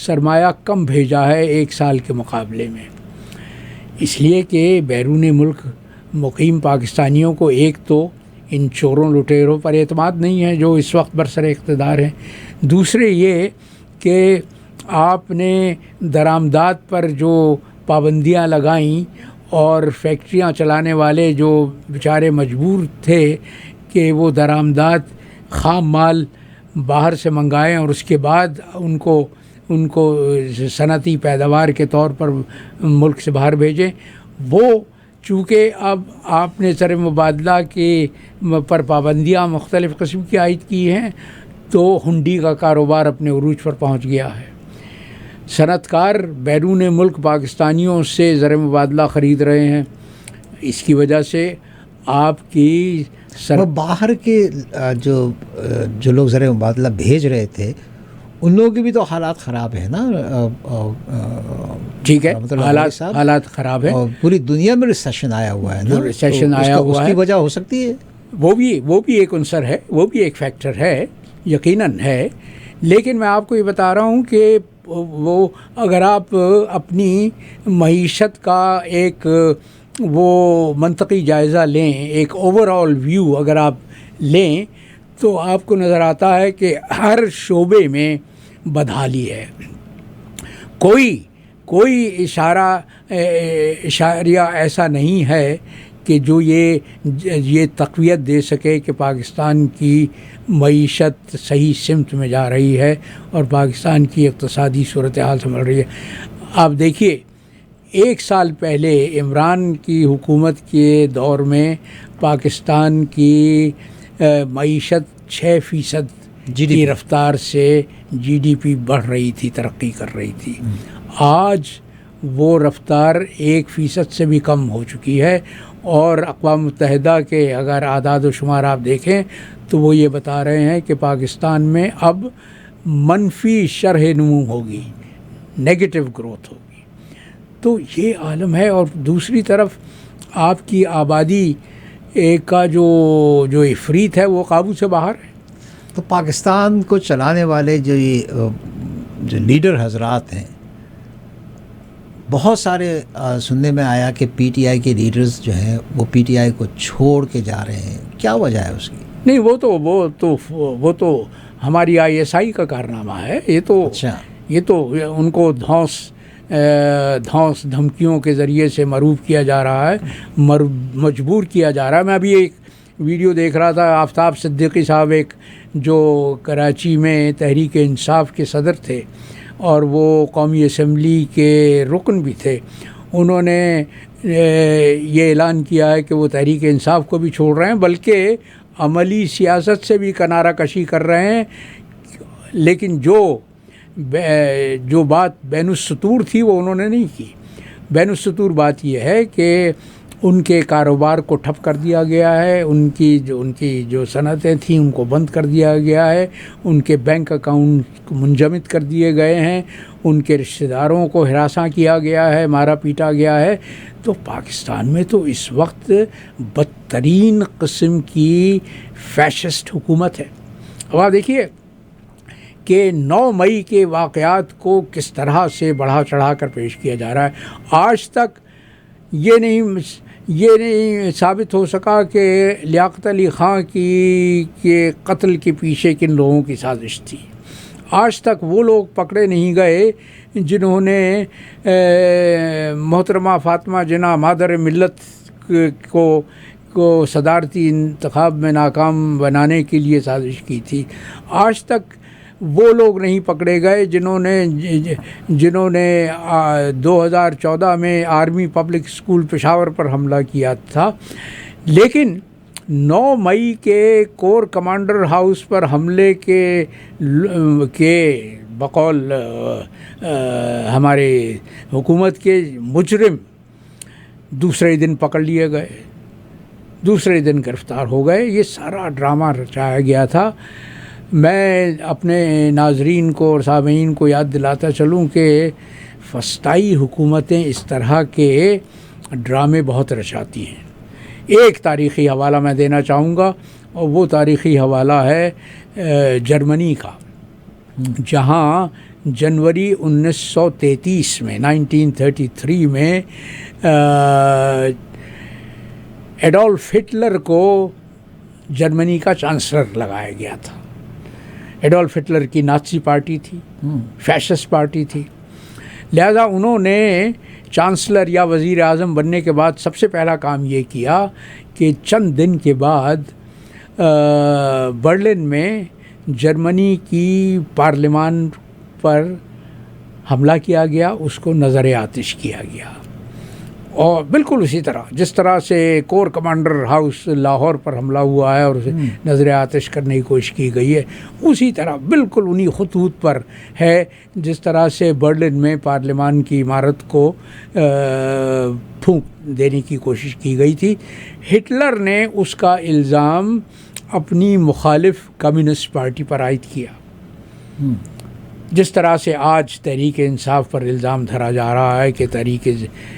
سرمایہ کم بھیجا ہے ایک سال کے مقابلے میں. اس لیے کہ بیرون ملک مقیم پاکستانیوں کو ایک تو ان چوروں لٹیروں پر اعتماد نہیں ہے جو اس وقت برسر اقتدار ہیں، دوسرے یہ کہ آپ نے درآمدات پر جو پابندیاں لگائیں اور فیکٹریاں چلانے والے جو بیچارے مجبور تھے کہ وہ درآمدات خام مال باہر سے منگائیں اور اس کے بعد ان کو صنعتی پیداوار کے طور پر ملک سے باہر بھیجیں، وہ چونکہ اب آپ نے زر مبادلہ کے پر پابندیاں مختلف قسم کی عائد کی ہیں تو ہنڈی کا کاروبار اپنے عروج پر پہنچ گیا ہے. صنعت کار بیرون ملک پاکستانیوں سے زر مبادلہ خرید رہے ہیں. اس کی وجہ سے آپ کی باہر کے جو لوگ زر مبادلہ بھیج رہے تھے ان لوگوں کی بھی تو حالات خراب ہے نا. ٹھیک ہے، حالات خراب ہے، پوری دنیا میں ریسیشن آیا ہوا ہے نا، ریسیشن آیا ہوا ہے، اس کی وجہ ہو سکتی ہے. وہ بھی ایک عنصر ہے، وہ بھی ایک فیکٹر ہے، یقیناً ہے. لیکن میں آپ کو یہ بتا رہا ہوں کہ وہ اگر آپ اپنی معیشت کا ایک وہ منطقی جائزہ لیں، ایک اوور آل ویو اگر آپ لیں تو آپ کو نظر آتا ہے کہ ہر شعبے میں بدحالی ہے. کوئی اشاریہ ایسا نہیں ہے کہ جو یہ تقویت دے سکے کہ پاکستان کی معیشت صحیح سمت میں جا رہی ہے اور پاکستان کی اقتصادی صورتحال سنبھل رہی ہے. آپ دیکھیے 1 سال پہلے عمران کی حکومت کے دور میں پاکستان کی معیشت 6% کی رفتار سے GDP بڑھ رہی تھی، ترقی کر رہی تھی. آج وہ رفتار 1% سے بھی کم ہو چکی ہے اور اقوام متحدہ کے اگر اعداد و شمار آپ دیکھیں تو وہ یہ بتا رہے ہیں کہ پاکستان میں اب منفی شرح نمو ہوگی، نیگیٹو گروتھ ہوگی. تو یہ عالم ہے. اور دوسری طرف آپ کی آبادی کا جو افریت ہے وہ قابو سے باہر ہے. تو پاکستان کو چلانے والے جو لیڈر حضرات ہیں، بہت سارے سننے میں آیا کہ PTI کے لیڈرز جو ہیں وہ PTI کو چھوڑ کے جا رہے ہیں. کیا وجہ ہے اس کی؟ نہیں، وہ تو ہماری ISI کا کارنامہ ہے. یہ تو ان کو دھونس دھمکیوں کے ذریعے سے مروب کیا جا رہا ہے، مجبور کیا جا رہا ہے. میں ابھی ایک ویڈیو دیکھ رہا تھا، آفتاب صدیقی صاحب ایک جو کراچی میں تحریک انصاف کے صدر تھے اور وہ قومی اسمبلی کے رکن بھی تھے، انہوں نے یہ اعلان کیا ہے کہ وہ تحریک انصاف کو بھی چھوڑ رہے ہیں، بلکہ عملی سیاست سے بھی کنارہ کشی کر رہے ہیں. لیکن جو بات بین السطور تھی وہ انہوں نے نہیں کی. بین السطور بات یہ ہے کہ ان کے کاروبار کو ٹھپ کر دیا گیا ہے، ان کی جو صنعتیں تھیں ان کو بند کر دیا گیا ہے، ان کے بینک اکاؤنٹ منجمد کر دیے گئے ہیں، ان کے رشتہ داروں کو ہراساں کیا گیا ہے، مارا پیٹا گیا ہے. تو پاکستان میں تو اس وقت بدترین قسم کی فیشسٹ حکومت ہے. اب آپ دیکھیے کہ 9 مئی کے واقعات کو کس طرح سے بڑھا چڑھا کر پیش کیا جا رہا ہے. آج تک یہ نہیں ثابت ہو سکا کہ لیاقت علی خان کے قتل کے پیچھے کن لوگوں کی سازش تھی. آج تک وہ لوگ پکڑے نہیں گئے جنہوں نے محترمہ فاطمہ جناح مادر ملت کو صدارتی انتخاب میں ناکام بنانے کے لیے سازش کی تھی. آج تک وہ لوگ نہیں پکڑے گئے جنہوں نے 2014 میں آرمی پبلک اسکول پشاور پر حملہ کیا تھا. لیکن 9 مئی کے کور کمانڈر ہاؤس پر حملے کے بقول ہمارے حکومت کے مجرم دوسرے دن پکڑ لیے گئے، دوسرے دن گرفتار ہو گئے۔ یہ سارا ڈرامہ رچایا گیا تھا۔ میں اپنے ناظرین کو اور سامعین کو یاد دلاتا چلوں کہ فسطائی حکومتیں اس طرح کے ڈرامے بہت رچاتی ہیں۔ ایک تاریخی حوالہ میں دینا چاہوں گا، اور وہ تاریخی حوالہ ہے جرمنی کا، جہاں جنوری 1933 میں 1933 میں ایڈولف ہٹلر کو جرمنی کا چانسلر لگایا گیا تھا۔ ایڈولف ہٹلر کی نازی پارٹی تھی، فیشسٹ پارٹی تھی، لہذا انہوں نے چانسلر یا وزیر اعظم بننے کے بعد سب سے پہلا کام یہ کیا کہ چند دن کے بعد برلن میں جرمنی کی پارلیمان پر حملہ کیا گیا، اس کو نظر آتش کیا گیا، اور بالکل اسی طرح جس طرح سے کور کمانڈر ہاؤس لاہور پر حملہ ہوا ہے اور اسے نظر آتش کرنے کی کوشش کی گئی ہے، اسی طرح بالکل انہی خطوط پر ہے جس طرح سے برلن میں پارلیمان کی عمارت کو پھونک دینے کی کوشش کی گئی تھی۔ ہٹلر نے اس کا الزام اپنی مخالف کمیونسٹ پارٹی پر عائد کیا، جس طرح سے آج تحریک انصاف پر الزام دھرا جا رہا ہے کہ تحریک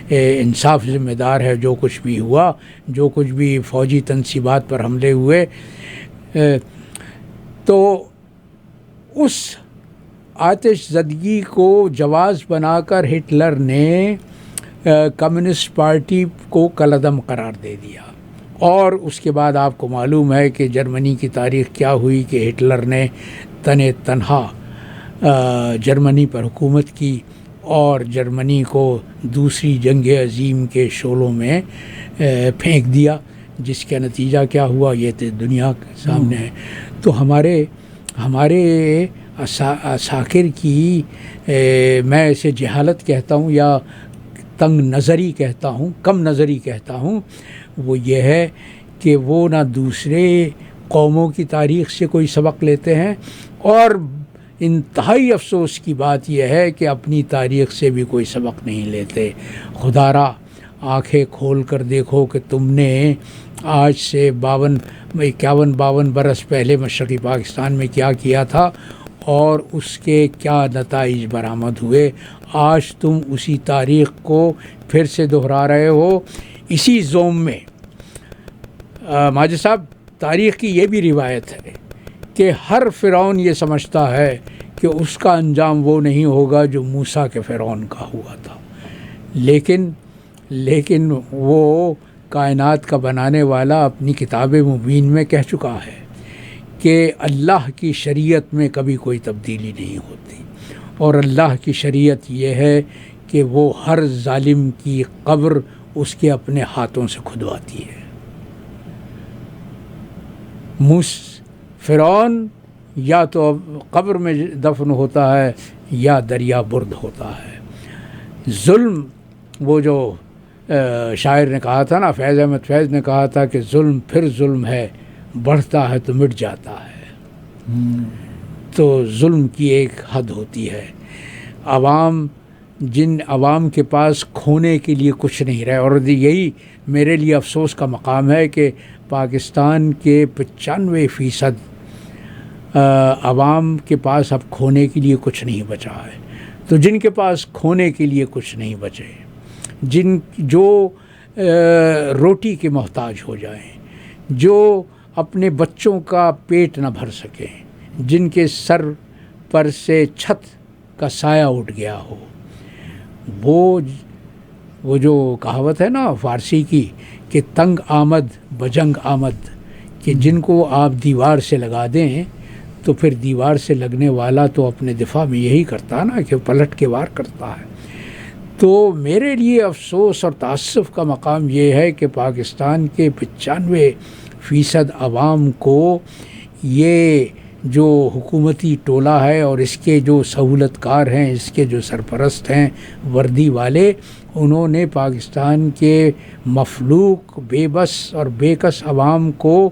انصاف ذمہ دار ہے جو کچھ بھی ہوا، جو کچھ بھی فوجی تنصیبات پر حملے ہوئے۔ تو اس آتش زدگی کو جواز بنا کر ہٹلر نے کمیونسٹ پارٹی کو کالعدم قرار دے دیا، اور اس کے بعد آپ کو معلوم ہے کہ جرمنی کی تاریخ کیا ہوئی کہ ہٹلر نے تنہا جرمنی پر حکومت کی اور جرمنی کو دوسری جنگ عظیم کے شعلوں میں پھینک دیا، جس کا نتیجہ کیا ہوا یہ تو دنیا کے سامنے ہے۔ تو ہمارے عساکر کی میں اسے جہالت کہتا ہوں یا تنگ نظری کہتا ہوں، کم نظری کہتا ہوں، وہ یہ ہے کہ وہ نہ دوسرے قوموں کی تاریخ سے کوئی سبق لیتے ہیں، اور انتہائی افسوس کی بات یہ ہے کہ اپنی تاریخ سے بھی کوئی سبق نہیں لیتے۔ خدا را آنکھیں کھول کر دیکھو کہ تم نے آج سے 51 برس پہلے مشرقی پاکستان میں کیا کیا تھا اور اس کے کیا نتائج برآمد ہوئے۔ آج تم اسی تاریخ کو پھر سے دہرا رہے ہو اسی زوم میں۔ ماجد صاحب، تاریخ کی یہ بھی روایت ہے کہ ہر فرعون یہ سمجھتا ہے کہ اس کا انجام وہ نہیں ہوگا جو موسیٰ کے فرعون کا ہوا تھا، لیکن وہ کائنات کا بنانے والا اپنی کتاب مبین میں کہہ چکا ہے کہ اللہ کی شریعت میں کبھی کوئی تبدیلی نہیں ہوتی، اور اللہ کی شریعت یہ ہے کہ وہ ہر ظالم کی قبر اس کے اپنے ہاتھوں سے کھدواتی ہے۔ فرعون یا تو قبر میں دفن ہوتا ہے یا دریا برد ہوتا ہے۔ ظلم، وہ جو شاعر نے کہا تھا نا، فیض احمد فیض نے کہا تھا کہ ظلم پھر ظلم ہے، بڑھتا ہے تو مٹ جاتا ہے۔ تو ظلم کی ایک حد ہوتی ہے۔ جن عوام کے پاس کھونے کے لیے کچھ نہیں رہے، اور یہی میرے لیے افسوس کا مقام ہے کہ پاکستان کے 95% عوام کے پاس اب کھونے کے لیے کچھ نہیں بچا ہے۔ تو جن کے پاس کھونے کے لیے کچھ نہیں بچے، جو روٹی کے محتاج ہو جائیں، جو اپنے بچوں کا پیٹ نہ بھر سکیں، جن کے سر پر سے چھت کا سایہ اٹھ گیا ہو، وہ جو کہاوت ہے نا فارسی کی کہ تنگ آمد بجنگ آمد، کہ جن کو آپ دیوار سے لگا دیں تو پھر دیوار سے لگنے والا تو اپنے دفاع میں یہی کرتا نا کہ پلٹ کے وار کرتا ہے۔ تو میرے لیے افسوس اور تأسف کا مقام یہ ہے کہ پاکستان کے 95% عوام کو یہ جو حکومتی ٹولہ ہے اور اس کے جو سہولت کار ہیں، اس کے جو سرپرست ہیں وردی والے، انہوں نے پاکستان کے مفلوک بے بس اور بے کس عوام کو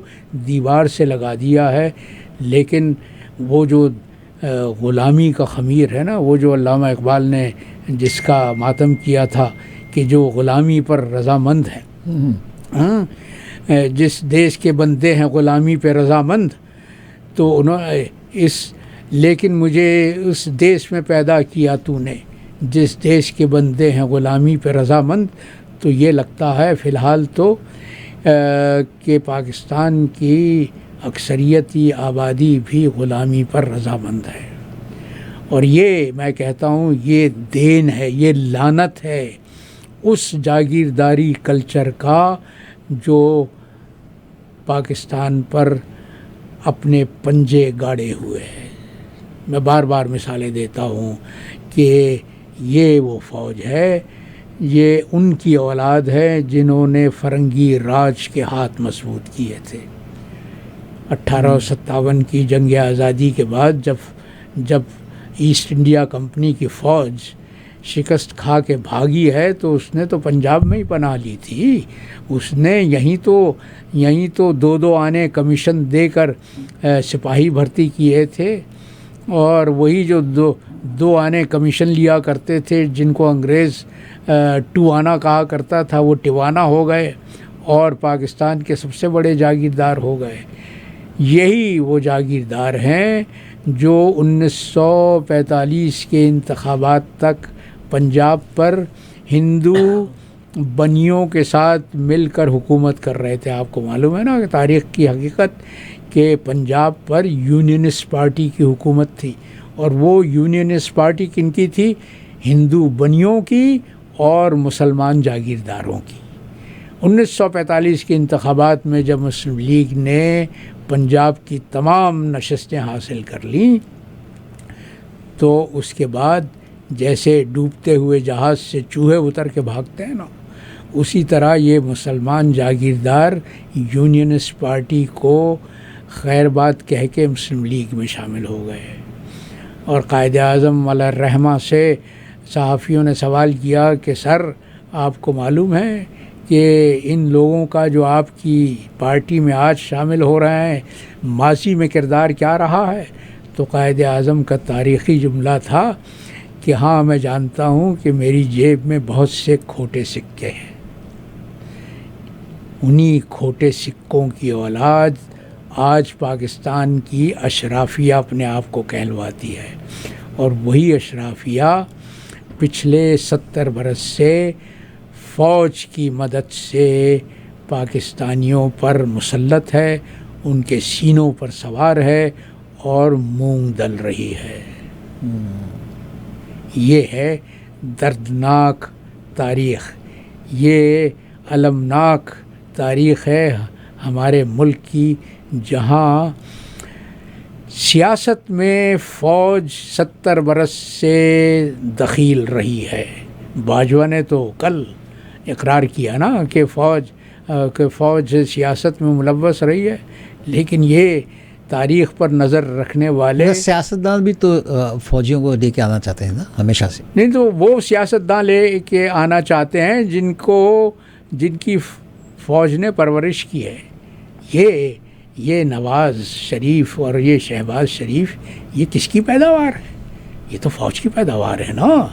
دیوار سے لگا دیا ہے۔ لیکن وہ جو غلامی کا خمیر ہے نا، وہ جو علامہ اقبال نے جس کا ماتم کیا تھا کہ جو غلامی پر رضامند ہیں، ہاں، جس دیش کے بندے ہیں غلامی پہ رضامند، تو لیکن مجھے اس دیش میں پیدا کیا تو نے جس دیش کے بندے ہیں غلامی پہ رضامند. تو یہ لگتا ہے فی الحال تو کہ پاکستان کی اکثریتی آبادی بھی غلامی پر رضامند ہے. اور یہ میں کہتا ہوں یہ دین ہے، یہ لعنت ہے اس جاگیرداری کلچر کا جو پاکستان پر اپنے پنجے گاڑے ہوئے ہیں. میں بار بار مثالیں دیتا ہوں کہ یہ وہ فوج ہے، یہ ان کی اولاد ہے جنہوں نے فرنگی راج کے ہاتھ مضبوط کیے تھے. 1857 کی جنگ آزادی کے بعد جب ایسٹ انڈیا کمپنی کی فوج شکست کھا کے بھاگی ہے تو اس نے تو پنجاب میں ہی پناہ لی تھی. اس نے یہیں تو 2 آنے کمیشن دے کر سپاہی بھرتی کیے تھے، اور وہی جو 2 آنے کمیشن لیا کرتے تھے جن کو انگریز 2 آنا کہا کرتا تھا، وہ ٹوانا ہو گئے اور پاکستان کے سب سے بڑے جاگیردار ہو گئے. یہی وہ جاگیردار ہیں جو 1945 کے انتخابات تک پنجاب پر ہندو بنیوں کے ساتھ مل کر حکومت کر رہے تھے. آپ کو معلوم ہے نا کہ تاریخ کی حقیقت کہ پنجاب پر یونینسٹ پارٹی کی حکومت تھی، اور وہ یونینسٹ پارٹی کن کی تھی؟ ہندو بنیوں کی اور مسلمان جاگیرداروں کی. 1945 کے انتخابات میں جب مسلم لیگ نے پنجاب کی تمام نشستیں حاصل کر لیں تو اس کے بعد جیسے ڈوبتے ہوئے جہاز سے چوہے اتر کے بھاگتے ہیں نا، اسی طرح یہ مسلمان جاگیردار یونینسٹ پارٹی کو خیر بات کہہ کے مسلم لیگ میں شامل ہو گئے. اور قائد اعظم علیہ الرحمہ سے صحافیوں نے سوال کیا کہ سر آپ کو معلوم ہے کہ ان لوگوں کا جو آپ کی پارٹی میں آج شامل ہو رہے ہیں ماضی میں کردار کیا رہا ہے؟ تو قائد اعظم کا تاریخی جملہ تھا کہ ہاں میں جانتا ہوں کہ میری جیب میں بہت سے کھوٹے سکے ہیں. انہی کھوٹے سکوں کی اولاد آج پاکستان کی اشرافیہ اپنے آپ کو کہلواتی ہے، اور وہی اشرافیہ پچھلے 70 برس سے فوج کی مدد سے پاکستانیوں پر مسلط ہے، ان کے سینوں پر سوار ہے اور مونگ دل رہی ہے. یہ ہے دردناک تاریخ، یہ المناک تاریخ ہے ہمارے ملک کی، جہاں سیاست میں فوج 70 برس سے دخیل رہی ہے. باجوہ نے تو کل اقرار کیا نا کہ فوج سیاست میں ملوث رہی ہے، لیکن یہ تاریخ پر نظر رکھنے والے سیاستدان بھی تو فوجیوں کو لے کے آنا چاہتے ہیں نا ہمیشہ سے. نہیں تو وہ سیاستدان لے کے آنا چاہتے ہیں جن کی فوج نے پرورش کی ہے. یہ نواز شریف اور یہ شہباز شریف یہ کس کی پیداوار ہے؟ یہ تو فوج کی پیداوار ہے نا.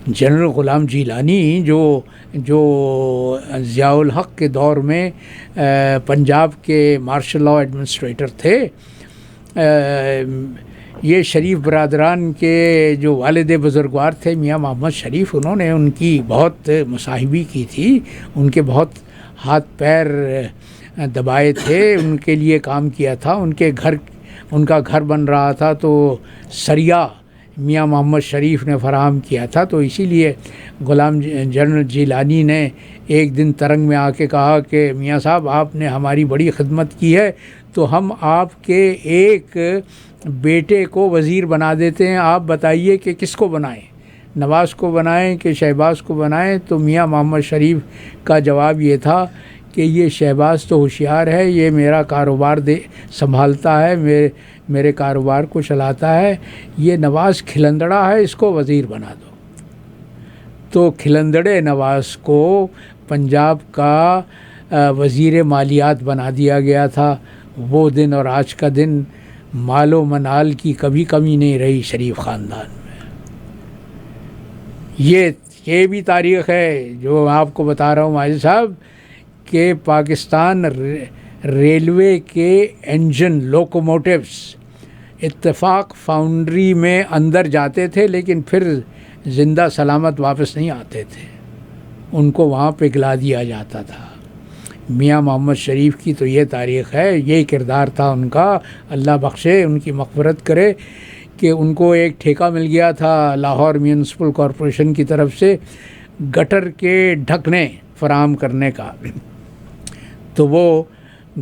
جنرل غلام جیلانی جو ضیاء الحق کے دور میں پنجاب کے مارشل لاء ایڈمنسٹریٹر تھے، یہ شریف برادران کے جو والد بزرگوار تھے میاں محمد شریف، انہوں نے ان کی بہت مصاحبی کی تھی، ان کے بہت ہاتھ پیر دبائے تھے، ان کے لیے کام کیا تھا. ان کا گھر بن رہا تھا تو سریا میاں محمد شریف نے فراہم کیا تھا. تو اسی لیے جنرل جیلانی نے ایک دن ترنگ میں آ کے کہا کہ میاں صاحب آپ نے ہماری بڑی خدمت کی ہے تو ہم آپ کے ایک بیٹے کو وزیر بنا دیتے ہیں، آپ بتائیے کہ کس کو بنائیں، نواز کو بنائیں کہ شہباز کو بنائیں؟ تو میاں محمد شریف کا جواب یہ تھا کہ یہ شہباز تو ہوشیار ہے، یہ میرا کاروبار سنبھالتا ہے، میرے کاروبار کو چلاتا ہے، یہ نواز کھلندڑا ہے، اس کو وزیر بنا دو. تو کھلندڑے نواز کو پنجاب کا وزیر مالیات بنا دیا گیا تھا. وہ دن اور آج کا دن مال و منال کی کبھی کمی نہیں رہی شریف خاندان میں. یہ بھی تاریخ ہے جو میں آپ کو بتا رہا ہوں ماجد صاحب کہ پاکستان ریلوے کے انجن لوکوموٹیوز اتفاق فاؤنڈری میں اندر جاتے تھے لیکن پھر زندہ سلامت واپس نہیں آتے تھے، ان کو وہاں پگھلا دیا جاتا تھا۔ میاں محمد شریف کی تو یہ تاریخ ہے، یہ کردار تھا ان کا، اللہ بخشے، ان کی مغفرت کرے، کہ ان کو ایک ٹھیکہ مل گیا تھا لاہور میونسپل کارپوریشن کی طرف سے گٹر کے ڈھکنے فراہم کرنے کا۔ تو وہ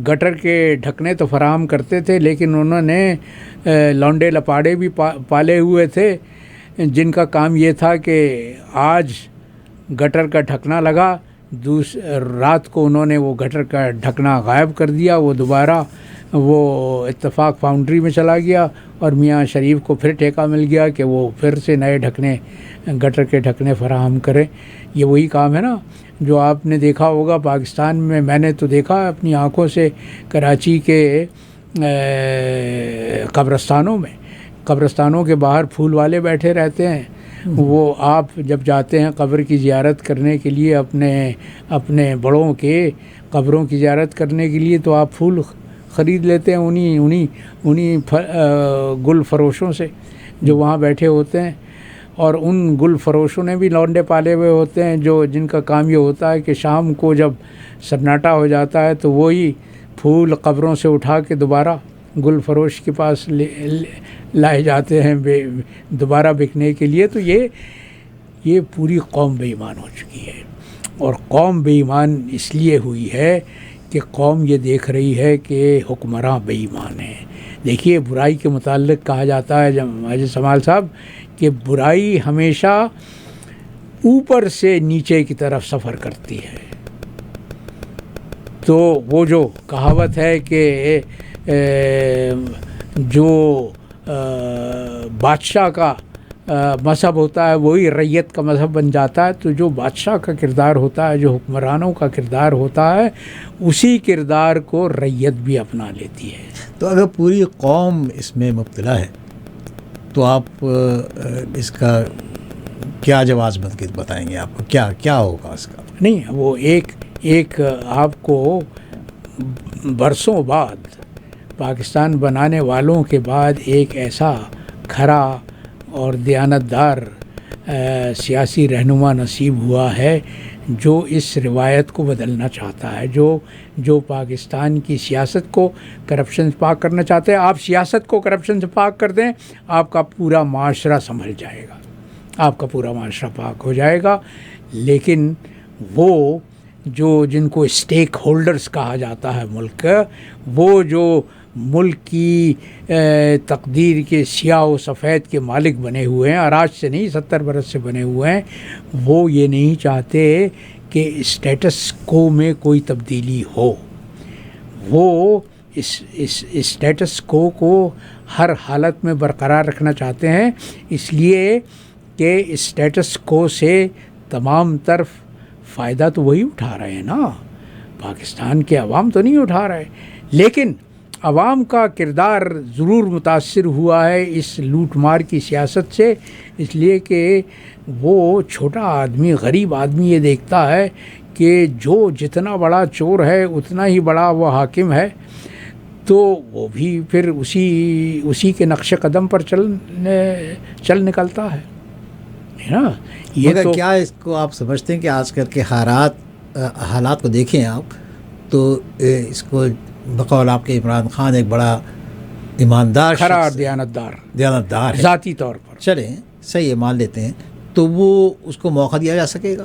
گٹر کے ڈھکنے تو فراہم کرتے تھے لیکن انہوں نے لونڈے لپاڑے بھی پالے ہوئے تھے جن کا کام یہ تھا کہ آج گٹر کا ڈھکنا لگا، رات کو انہوں نے وہ گٹر کا ڈھکنا غائب کر دیا، وہ دوبارہ وہ اتفاق فاؤنڈری میں چلا گیا اور میاں شریف کو پھر ٹھیکہ مل گیا کہ وہ پھر سے نئے ڈھکنے گٹر کے ڈھکنے فراہم کریں۔ یہ وہی کام ہے نا جو آپ نے دیکھا ہوگا پاکستان میں نے تو دیکھا اپنی آنکھوں سے کراچی کے قبرستانوں کے باہر پھول والے بیٹھے رہتے ہیں۔ وہ آپ جب جاتے ہیں قبر کی زیارت کرنے کے لیے اپنے بڑوں کے قبروں کی زیارت کرنے کے لیے تو آپ پھول خرید لیتے ہیں انہی گل فروشوں سے جو وہاں بیٹھے ہوتے ہیں، اور ان گل فروشوں نے بھی لونڈے پالے ہوئے ہوتے ہیں جن کا کام یہ ہوتا ہے کہ شام کو جب سناٹا ہو جاتا ہے تو وہی پھول قبروں سے اٹھا کے دوبارہ گل فروش کے پاس لائے جاتے ہیں دوبارہ بکنے کے لیے۔ تو یہ پوری قوم بے ایمان ہو چکی ہے، اور قوم بے ایمان اس لیے ہوئی ہے کہ قوم یہ دیکھ رہی ہے کہ حکمراں بے ایمان ہیں۔ دیکھیے برائی کے متعلق کہا جاتا ہے ماجد سمال صاحب کہ برائی ہمیشہ اوپر سے نیچے کی طرف سفر کرتی ہے۔ تو وہ جو کہاوت ہے کہ جو بادشاہ کا مذہب ہوتا ہے وہی ریت کا مذہب بن جاتا ہے، تو جو بادشاہ کا کردار ہوتا ہے، جو حکمرانوں کا کردار ہوتا ہے، اسی کردار کو ریت بھی اپنا لیتی ہے۔ تو اگر پوری قوم اس میں مبتلا ہے تو آپ اس کا کیا جواز بتائیں گے؟ آپ کو کیا ہوگا اس کا؟ نہیں، وہ ایک آپ کو برسوں بعد پاکستان بنانے والوں کے بعد ایک ایسا کھرا اور دیانتدار سیاسی رہنما نصیب ہوا ہے جو اس روایت کو بدلنا چاہتا ہے، جو پاکستان کی سیاست کو کرپشن سے پاک کرنا چاہتے ہیں۔ آپ سیاست کو کرپشن سے پاک کر دیں، آپ کا پورا معاشرہ سنبھل جائے گا، آپ کا پورا معاشرہ پاک ہو جائے گا۔ لیکن وہ جن کو اسٹیک ہولڈرز کہا جاتا ہے ملک کا، وہ جو ملک کی تقدیر کے سیاہ و سفید کے مالک بنے ہوئے ہیں، اور آج سے نہیں 70 برس سے بنے ہوئے ہیں، وہ یہ نہیں چاہتے کہ اسٹیٹس کو میں کوئی تبدیلی ہو۔ وہ اس اسٹیٹس کو ہر حالت میں برقرار رکھنا چاہتے ہیں، اس لیے کہ اسٹیٹس کو سے تمام طرف فائدہ تو وہی اٹھا رہے ہیں نا، پاکستان کے عوام تو نہیں اٹھا رہے، لیکن عوام کا کردار ضرور متاثر ہوا ہے اس لوٹ مار کی سیاست سے، اس لیے کہ وہ چھوٹا آدمی، غریب آدمی یہ دیکھتا ہے کہ جتنا بڑا چور ہے اتنا ہی بڑا وہ حاکم ہے، تو وہ بھی پھر اسی کے نقش قدم پر چل نکلتا ہے نا۔ یہ تو کیا اس کو آپ سمجھتے ہیں کہ آج کل کے حالات کو دیکھیں آپ تو اس کو بقول آپ کے عمران خان ایک بڑا ایماندار، کھرا دیانتدار ہے ذاتی طور پر، چلیں صحیح ہے مان لیتے ہیں، تو وہ اس کو موقع دیا جا سکے گا؟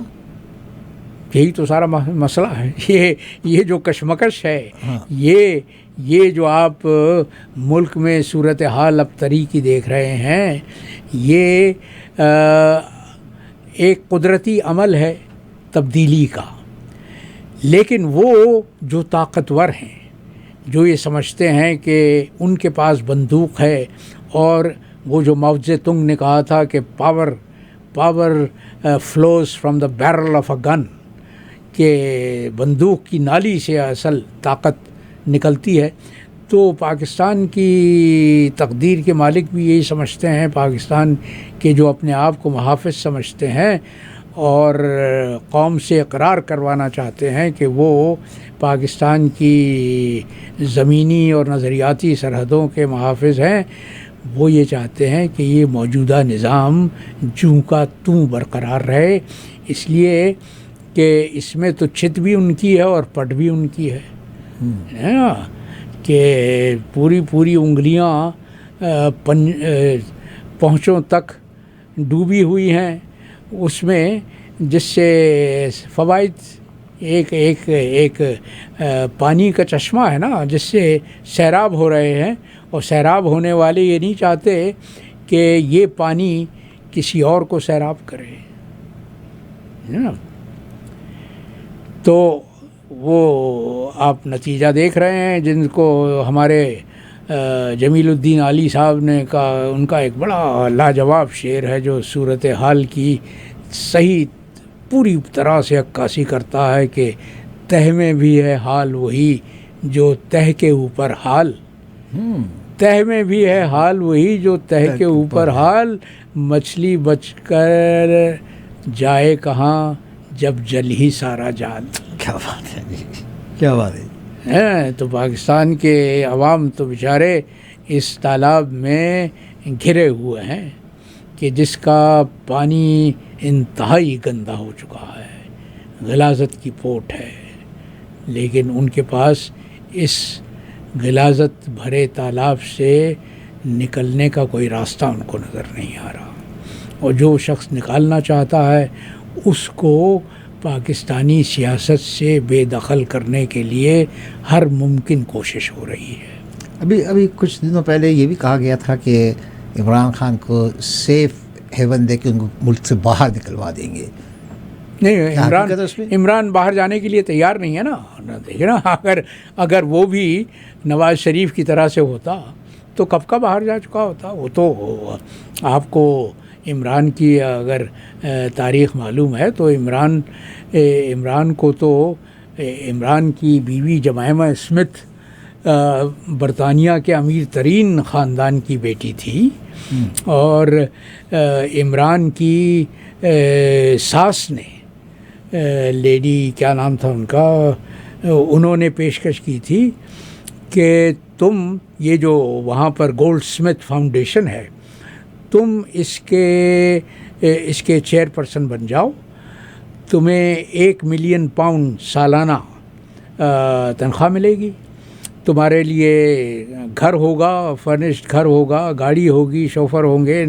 یہی تو سارا مسئلہ ہے، یہ جو کشمکش ہے، یہ جو آپ ملک میں صورتحال اب طریقی دیکھ رہے ہیں، یہ ایک قدرتی عمل ہے تبدیلی کا، لیکن وہ جو طاقتور ہیں، جو یہ سمجھتے ہیں کہ ان کے پاس بندوق ہے، اور وہ جو ماؤ زے تونگ نے کہا تھا کہ power flows from the barrel of a gun, کہ بندوق کی نالی سے اصل طاقت نکلتی ہے، تو پاکستان کی تقدیر کے مالک بھی یہی سمجھتے ہیں، پاکستان کے جو اپنے آپ کو محافظ سمجھتے ہیں، اور قوم سے اقرار کروانا چاہتے ہیں کہ وہ پاکستان کی زمینی اور نظریاتی سرحدوں کے محافظ ہیں، وہ یہ چاہتے ہیں کہ یہ موجودہ نظام جوں کا توں برقرار رہے، اس لیے کہ اس میں تو چت بھی ان کی ہے اور پٹ بھی ان کی ہے نا، کہ پوری انگلیاں پہنچوں تک ڈوبی ہوئی ہیں اس میں، جس سے فوائد ایک پانی کا چشمہ ہے نا، جس سے سیراب ہو رہے ہیں، اور سیراب ہونے والے یہ نہیں چاہتے کہ یہ پانی کسی اور کو سیراب کرے نا۔ تو وہ آپ نتیجہ دیکھ رہے ہیں، جن کو ہمارے جمیل الدین علی صاحب نے ان کا ایک بڑا لاجواب شعر ہے جو صورتحال کی صحیح پوری طرح سے عکاسی کرتا ہے کہ تہ میں بھی ہے حال وہی جو تہ کے اوپر حال، تہ میں بھی ہے حال وہی جو تہ کے اوپر حال، مچھلی بچ کر جائے کہاں جب جل ہی سارا جال۔ کیا بات ہے جی، کیا بات ہے۔ تو پاکستان کے عوام تو بیچارے اس تالاب میں گھرے ہوئے ہیں کہ جس کا پانی انتہائی گندا ہو چکا ہے، غلاظت کی پوٹ ہے، لیکن ان کے پاس اس غلاظت بھرے تالاب سے نکلنے کا کوئی راستہ ان کو نظر نہیں آ رہا، اور جو شخص نکالنا چاہتا ہے اس کو پاکستانی سیاست سے بے دخل کرنے کے لیے ہر ممکن کوشش ہو رہی ہے۔ ابھی کچھ دنوں پہلے یہ بھی کہا گیا تھا کہ عمران خان کو سیف ہیون دے کے ان کو ملک سے باہر نکلوا دیں گے۔ نہیں، عمران باہر جانے کے لیے تیار نہیں ہے نا، دیکھیں نا، اگر وہ بھی نواز شریف کی طرح سے ہوتا تو کب کا باہر جا چکا ہوتا۔ وہ تو آپ کو عمران کی اگر تاریخ معلوم ہے تو عمران کو تو عمران کی بیوی جمائمہ اسمتھ برطانیہ کے امیر ترین خاندان کی بیٹی تھی، اور عمران کی ساس نے لیڈی کیا نام تھا ان کا، انہوں نے پیشکش کی تھی کہ تم یہ جو وہاں پر گولڈ سمتھ فاؤنڈیشن ہے، تم اس کے چیئر پرسن بن جاؤ، تمہیں 1 ملین پاؤنڈ سالانہ تنخواہ ملے گی، تمہارے لیے گھر ہوگا، فرنشڈ گھر ہوگا، گاڑی ہوگی، شوفر ہوں گے،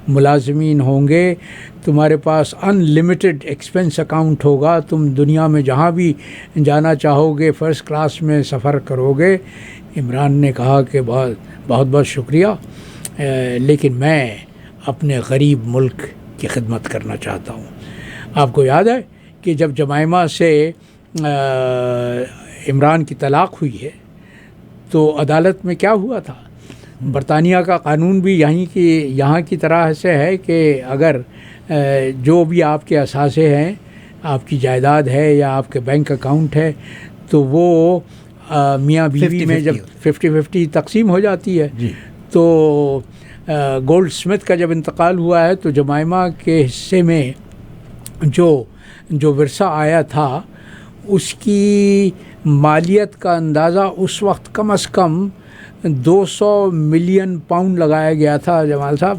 ملازمین ہوں گے، تمہارے پاس ان لمیٹڈ ایکسپنس اکاؤنٹ ہوگا، تم دنیا میں جہاں بھی جانا چاہو گے فرسٹ کلاس میں سفر کرو گے۔ عمران نے کہا کہ بہت شکریہ، لیکن میں اپنے غریب ملک کی خدمت کرنا چاہتا ہوں۔ آپ کو یاد ہے کہ جب جمائمہ سے عمران کی طلاق ہوئی ہے تو عدالت میں کیا ہوا تھا؟ برطانیہ کا قانون بھی یہاں کی طرح سے ہے کہ اگر جو بھی آپ کے اثاثے ہیں، آپ کی جائیداد ہے یا آپ کے بینک اکاؤنٹ ہے، تو وہ میاں بیوی میں جب 50-50 تقسیم ہو جاتی ہے، تو گولڈ سمتھ کا جب انتقال ہوا ہے تو جمائمہ کے حصے میں جو ورثہ آیا تھا اس کی مالیت کا اندازہ اس وقت کم از کم 200 ملین پاؤنڈ لگایا گیا تھا جمال صاحب۔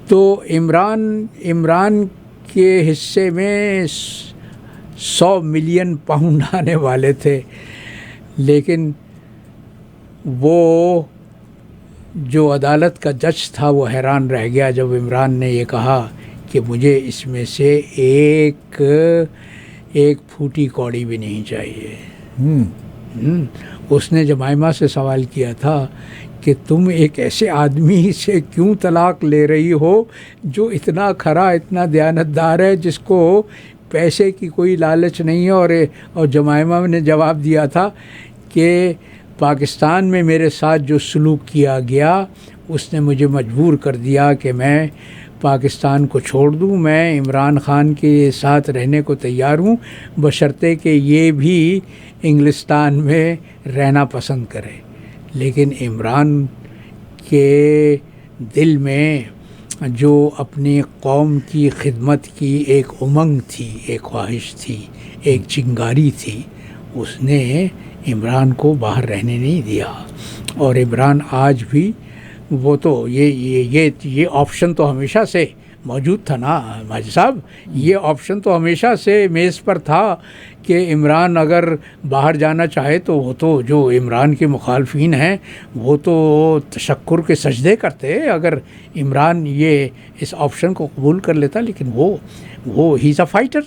تو عمران کے حصے میں 100 ملین پاؤنڈ آنے والے تھے، لیکن وہ جو عدالت کا جج تھا وہ حیران رہ گیا جب عمران نے یہ کہا کہ مجھے اس میں سے ایک پھوٹی کوڑی بھی نہیں چاہیے۔ اس نے جمائمہ سے سوال کیا تھا کہ تم ایک ایسے آدمی سے کیوں طلاق لے رہی ہو جو اتنا کھرا، اتنا دیانتدار ہے، جس کو پیسے کی کوئی لالچ نہیں ہے، اور جمائمہ نے جواب دیا تھا کہ پاکستان میں میرے ساتھ جو سلوک کیا گیا اس نے مجھے مجبور کر دیا کہ میں پاکستان کو چھوڑ دوں، میں عمران خان کے ساتھ رہنے کو تیار ہوں، بشرطے کہ یہ بھی انگلستان میں رہنا پسند کرے۔ لیکن عمران کے دل میں جو اپنی قوم کی خدمت کی ایک امنگ تھی، ایک خواہش تھی، ایک چنگاری تھی، اس نے عمران کو باہر رہنے نہیں دیا۔ اور عمران آج بھی وہ تو یہ آپشن تو ہمیشہ سے موجود تھا نا ماجد صاحب، یہ آپشن تو ہمیشہ سے میز پر تھا کہ عمران اگر باہر جانا چاہے تو وہ تو جو عمران کے مخالفین ہیں وہ تو تشکر کے سجدے کرتے اگر عمران یہ اس آپشن کو قبول کر لیتا، لیکن وہ ہی از اے فائٹر۔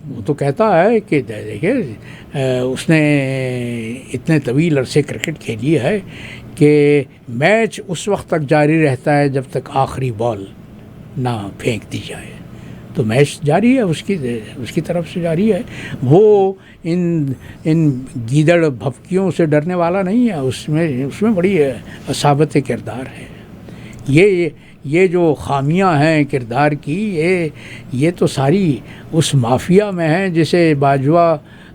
وہ تو کہتا ہے کہ دیکھیے اس نے اتنے طویل عرصے کرکٹ کھیلی ہے کہ میچ اس وقت تک جاری رہتا ہے جب تک آخری بال نہ پھینک دی جائے، تو میچ جاری ہے، اس کی طرف سے جاری ہے۔ وہ ان گیدڑ بھپکیوں سے ڈرنے والا نہیں ہے، اس میں بڑی اصابت کردار ہے۔ یہ جو خامیاں ہیں کردار کی، یہ تو ساری اس مافیا میں ہیں جسے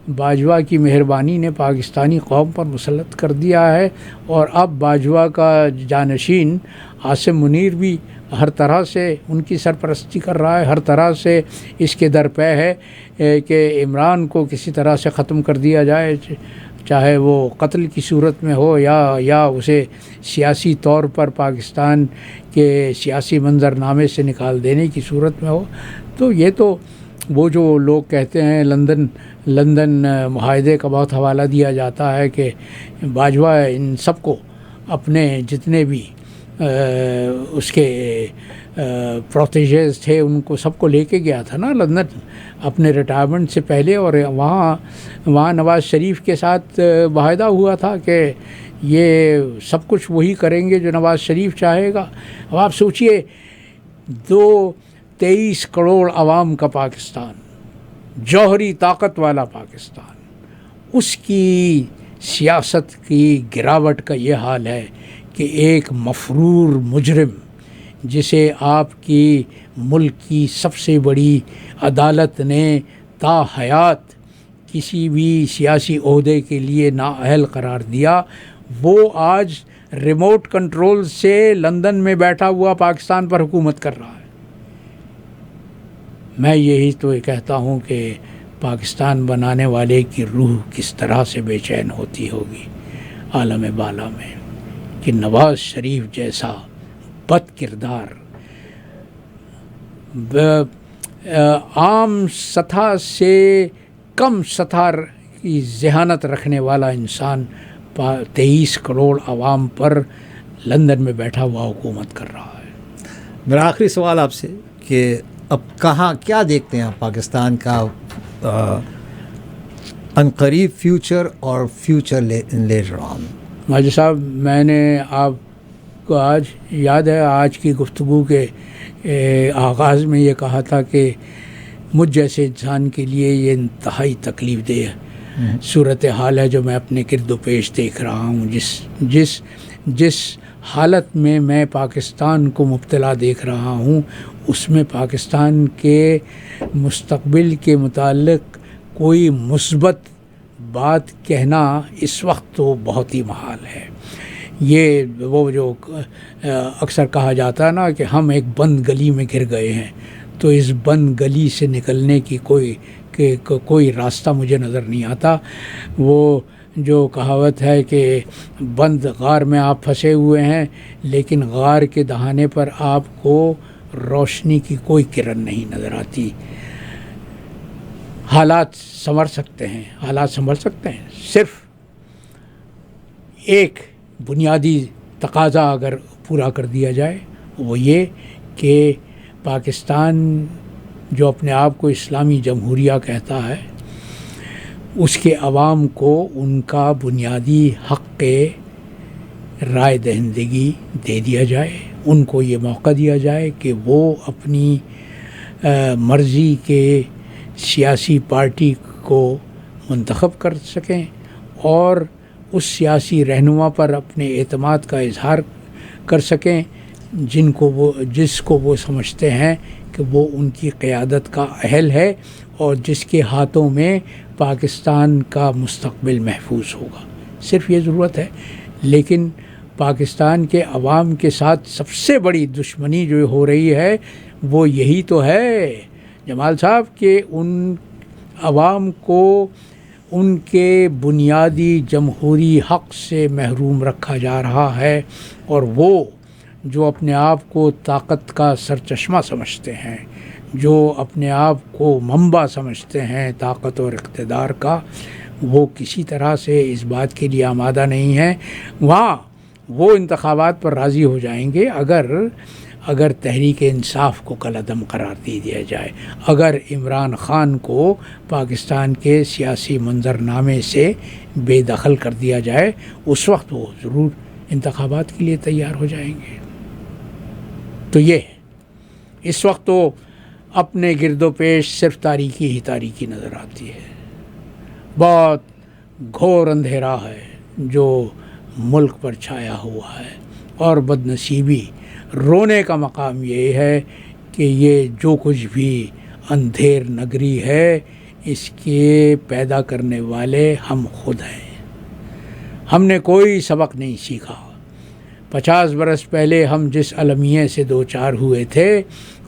باجوہ کی مہربانی نے پاکستانی قوم پر مسلط کر دیا ہے، اور اب باجوہ کا جانشین عاصم منیر بھی ہر طرح سے ان کی سرپرستی کر رہا ہے، ہر طرح سے اس کے درپے ہے کہ عمران کو کسی طرح سے ختم کر دیا جائے، چاہے وہ قتل کی صورت میں ہو یا اسے سیاسی طور پر پاکستان کے سیاسی منظرنامے سے نکال دینے کی صورت میں ہو۔ تو یہ تو وہ جو لوگ کہتے ہیں لندن معاہدے کا بہت حوالہ دیا جاتا ہے کہ باجوہ ان سب کو اپنے جتنے بھی اس کے پروٹیجز تھے ان کو سب کو لے کے گیا تھا نا لندن اپنے ریٹائرمنٹ سے پہلے، اور وہاں نواز شریف کے ساتھ معاہدہ ہوا تھا کہ یہ سب کچھ وہی کریں گے جو نواز شریف چاہے گا۔ اب آپ سوچئے 23 کروڑ عوام کا پاکستان، جوہری طاقت والا پاکستان، اس کی سیاست کی گراوٹ کا یہ حال ہے کہ ایک مفرور مجرم جسے آپ کی ملک کی سب سے بڑی عدالت نے تا حیات کسی بھی سیاسی عہدے کے لیے نااہل قرار دیا، وہ آج ریموٹ کنٹرول سے لندن میں بیٹھا ہوا پاکستان پر حکومت کر رہا ہے۔ میں یہی تو کہتا ہوں کہ پاکستان بنانے والے کی روح کس طرح سے بے چین ہوتی ہوگی عالم بالا میں کہ نواز شریف جیسا بد کردار، عام سطح سے کم سطح کی ذہانت رکھنے والا انسان 23 کروڑ عوام پر لندن میں بیٹھا ہوا حکومت کر رہا ہے۔ میرا آخری سوال آپ سے کہ اب کیا دیکھتے ہیں پاکستان کا عنقریب فیوچر اور فیوچر لیٹر آن؟ ماجد صاحب، میں نے آپ کو آج یاد ہے آج کی گفتگو کے آغاز میں یہ کہا تھا کہ مجھ جیسے انسان کے لیے یہ انتہائی تکلیف دہ صورتحال ہے جو میں اپنے گرد و پیش دیکھ رہا ہوں، جس حالت میں پاکستان کو مبتلا دیکھ رہا ہوں، اس میں پاکستان کے مستقبل کے متعلق کوئی مثبت بات کہنا اس وقت تو بہت ہی محال ہے۔ یہ وہ جو اکثر کہا جاتا ہے نا کہ ہم ایک بند گلی میں گر گئے ہیں، تو اس بند گلی سے نکلنے کی کوئی راستہ مجھے نظر نہیں آتا۔ وہ جو کہاوت ہے کہ بند غار میں آپ پھنسے ہوئے ہیں لیکن غار کے دہانے پر آپ کو روشنی کی کوئی کرن نہیں نظر آتی۔ حالات سنور سکتے ہیں، صرف ایک بنیادی تقاضا اگر پورا کر دیا جائے، وہ یہ کہ پاکستان جو اپنے آپ کو اسلامی جمہوریہ کہتا ہے، اس کے عوام کو ان کا بنیادی حق رائے دہندگی دے دیا جائے، ان کو یہ موقع دیا جائے کہ وہ اپنی مرضی کے سیاسی پارٹی کو منتخب کر سکیں اور اس سیاسی رہنما پر اپنے اعتماد کا اظہار کر سکیں جس کو وہ سمجھتے ہیں کہ وہ ان کی قیادت کا اہل ہے اور جس کے ہاتھوں میں پاکستان کا مستقبل محفوظ ہوگا۔ صرف یہ ضرورت ہے، لیکن پاکستان کے عوام کے ساتھ سب سے بڑی دشمنی جو ہو رہی ہے وہ یہی تو ہے جمال صاحب کہ ان عوام کو ان کے بنیادی جمہوری حق سے محروم رکھا جا رہا ہے، اور وہ جو اپنے آپ کو طاقت کا سرچشمہ سمجھتے ہیں، جو اپنے آپ کو منبع سمجھتے ہیں طاقت اور اقتدار کا، وہ کسی طرح سے اس بات کے لیے آمادہ نہیں ہیں۔ وہاں وہ انتخابات پر راضی ہو جائیں گے اگر تحریک انصاف کو کالعدم قرار دیا جائے، اگر عمران خان کو پاکستان کے سیاسی منظرنامے سے بے دخل کر دیا جائے، اس وقت وہ ضرور انتخابات کے لیے تیار ہو جائیں گے۔ تو یہ اس وقت تو اپنے گرد و پیش صرف تاریکی ہی تاریکی نظر آتی ہے، بہت گھور اندھیرا ہے جو ملک پر چھایا ہوا ہے، اور بدنصیبی رونے کا مقام یہ ہے کہ یہ جو کچھ بھی اندھیر نگری ہے اس کے پیدا کرنے والے ہم خود ہیں۔ ہم نے کوئی سبق نہیں سیکھا۔ 50 برس پہلے ہم جس المیے سے دوچار ہوئے تھے،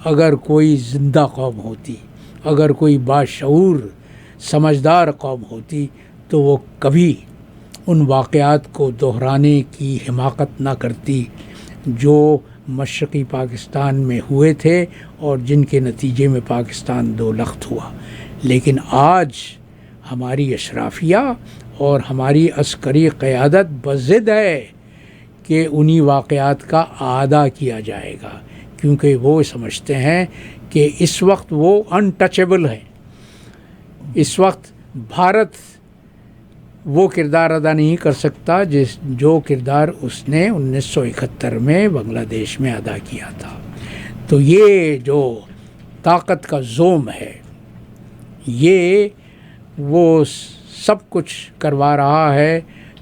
اگر کوئی زندہ قوم ہوتی، اگر کوئی باشعور سمجھدار قوم ہوتی تو وہ کبھی ان واقعات کو دہرانے کی حماقت نہ کرتی جو مشرقی پاکستان میں ہوئے تھے اور جن کے نتیجے میں پاکستان دو لخت ہوا۔ لیکن آج ہماری اشرافیہ اور ہماری عسکری قیادت بضد ہے کہ انہی واقعات کا اعادہ کیا جائے گا، کیونکہ وہ سمجھتے ہیں کہ اس وقت وہ انٹچیبل ہے۔ اس وقت بھارت وہ کردار ادا نہیں کر سکتا جو کردار اس نے 1971 میں بنگلہ دیش میں ادا کیا تھا۔ تو یہ جو طاقت کا زوم ہے، یہ وہ سب کچھ کروا رہا ہے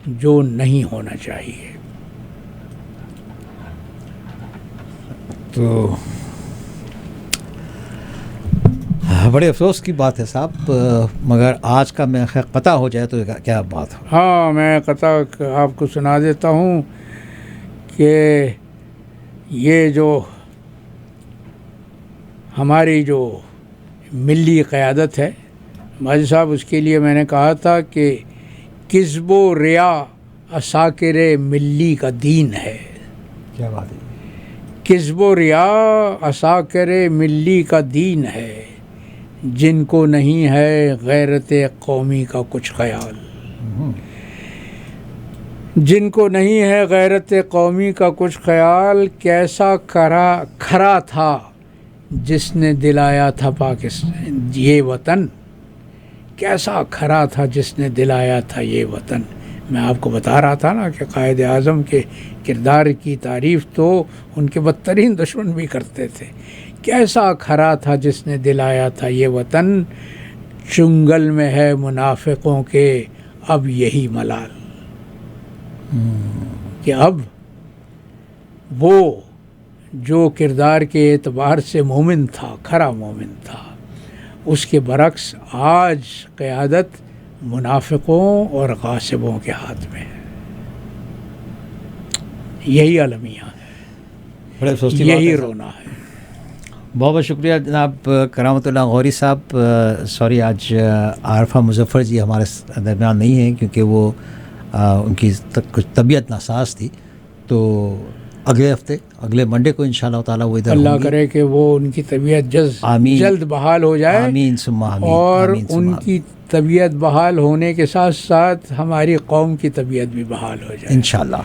جو نہیں ہونا چاہیے۔ تو بڑے افسوس کی بات ہے صاحب، مگر آج کا میں خیر قطع ہو جائے تو کیا بات ہو۔ ہاں، میں قطع آپ کو سنا دیتا ہوں کہ یہ جو ہماری جو ملی قیادت ہے ماجد صاحب، اس کے لیے میں نے کہا تھا کہ کذب و ریا عساکر ملی کا دین ہے۔ کیا بات ہے؟ کذب و ریا عساکر ملی کا دین ہے، جن کو نہیں ہے غیرت قومی کا کچھ خیال، جن کو نہیں ہے غیرت قومی کا کچھ خیال، کیسا کھرا تھا جس نے دلایا تھا پاکستان یہ وطن، کیسا کھرا تھا جس نے دلایا تھا یہ وطن۔ میں آپ کو بتا رہا تھا نا کہ قائد اعظم کے کردار کی تعریف تو ان کے بدترین دشمن بھی کرتے تھے۔ کیسا کھرا تھا جس نے دلایا تھا یہ وطن، چنگل میں ہے منافقوں کے اب یہی ملال، کہ اب وہ جو کردار کے اعتبار سے مومن تھا، کھرا مومن تھا، اس کے برعکس آج قیادت منافقوں اور غاصبوں کے ہاتھ میں ہے۔ یہی المیہ ہے، بڑے افسوس کی یہی بات ہے۔ رونا ہے۔ بہت بہت شکریہ جناب کرامت اللہ غوری صاحب۔ سوری آج عارفہ مظفر جی ہمارے درمیان نہیں ہیں کیونکہ وہ ان کی کچھ طبیعت ناساز تھی، تو اگلے ہفتے اگلے منڈے کو انشاءاللہ تعالیٰ وہ ادھر اللہ ہوں گی۔ کرے کہ وہ ان کی طبیعت آمین، جلد بحال ہو جائے، آمین ثم آمین، اور آمین ثم ان آمین۔ کی طبیعت بحال ہونے کے ساتھ ساتھ ہماری قوم کی طبیعت بھی بحال ہو جائے انشاءاللہ۔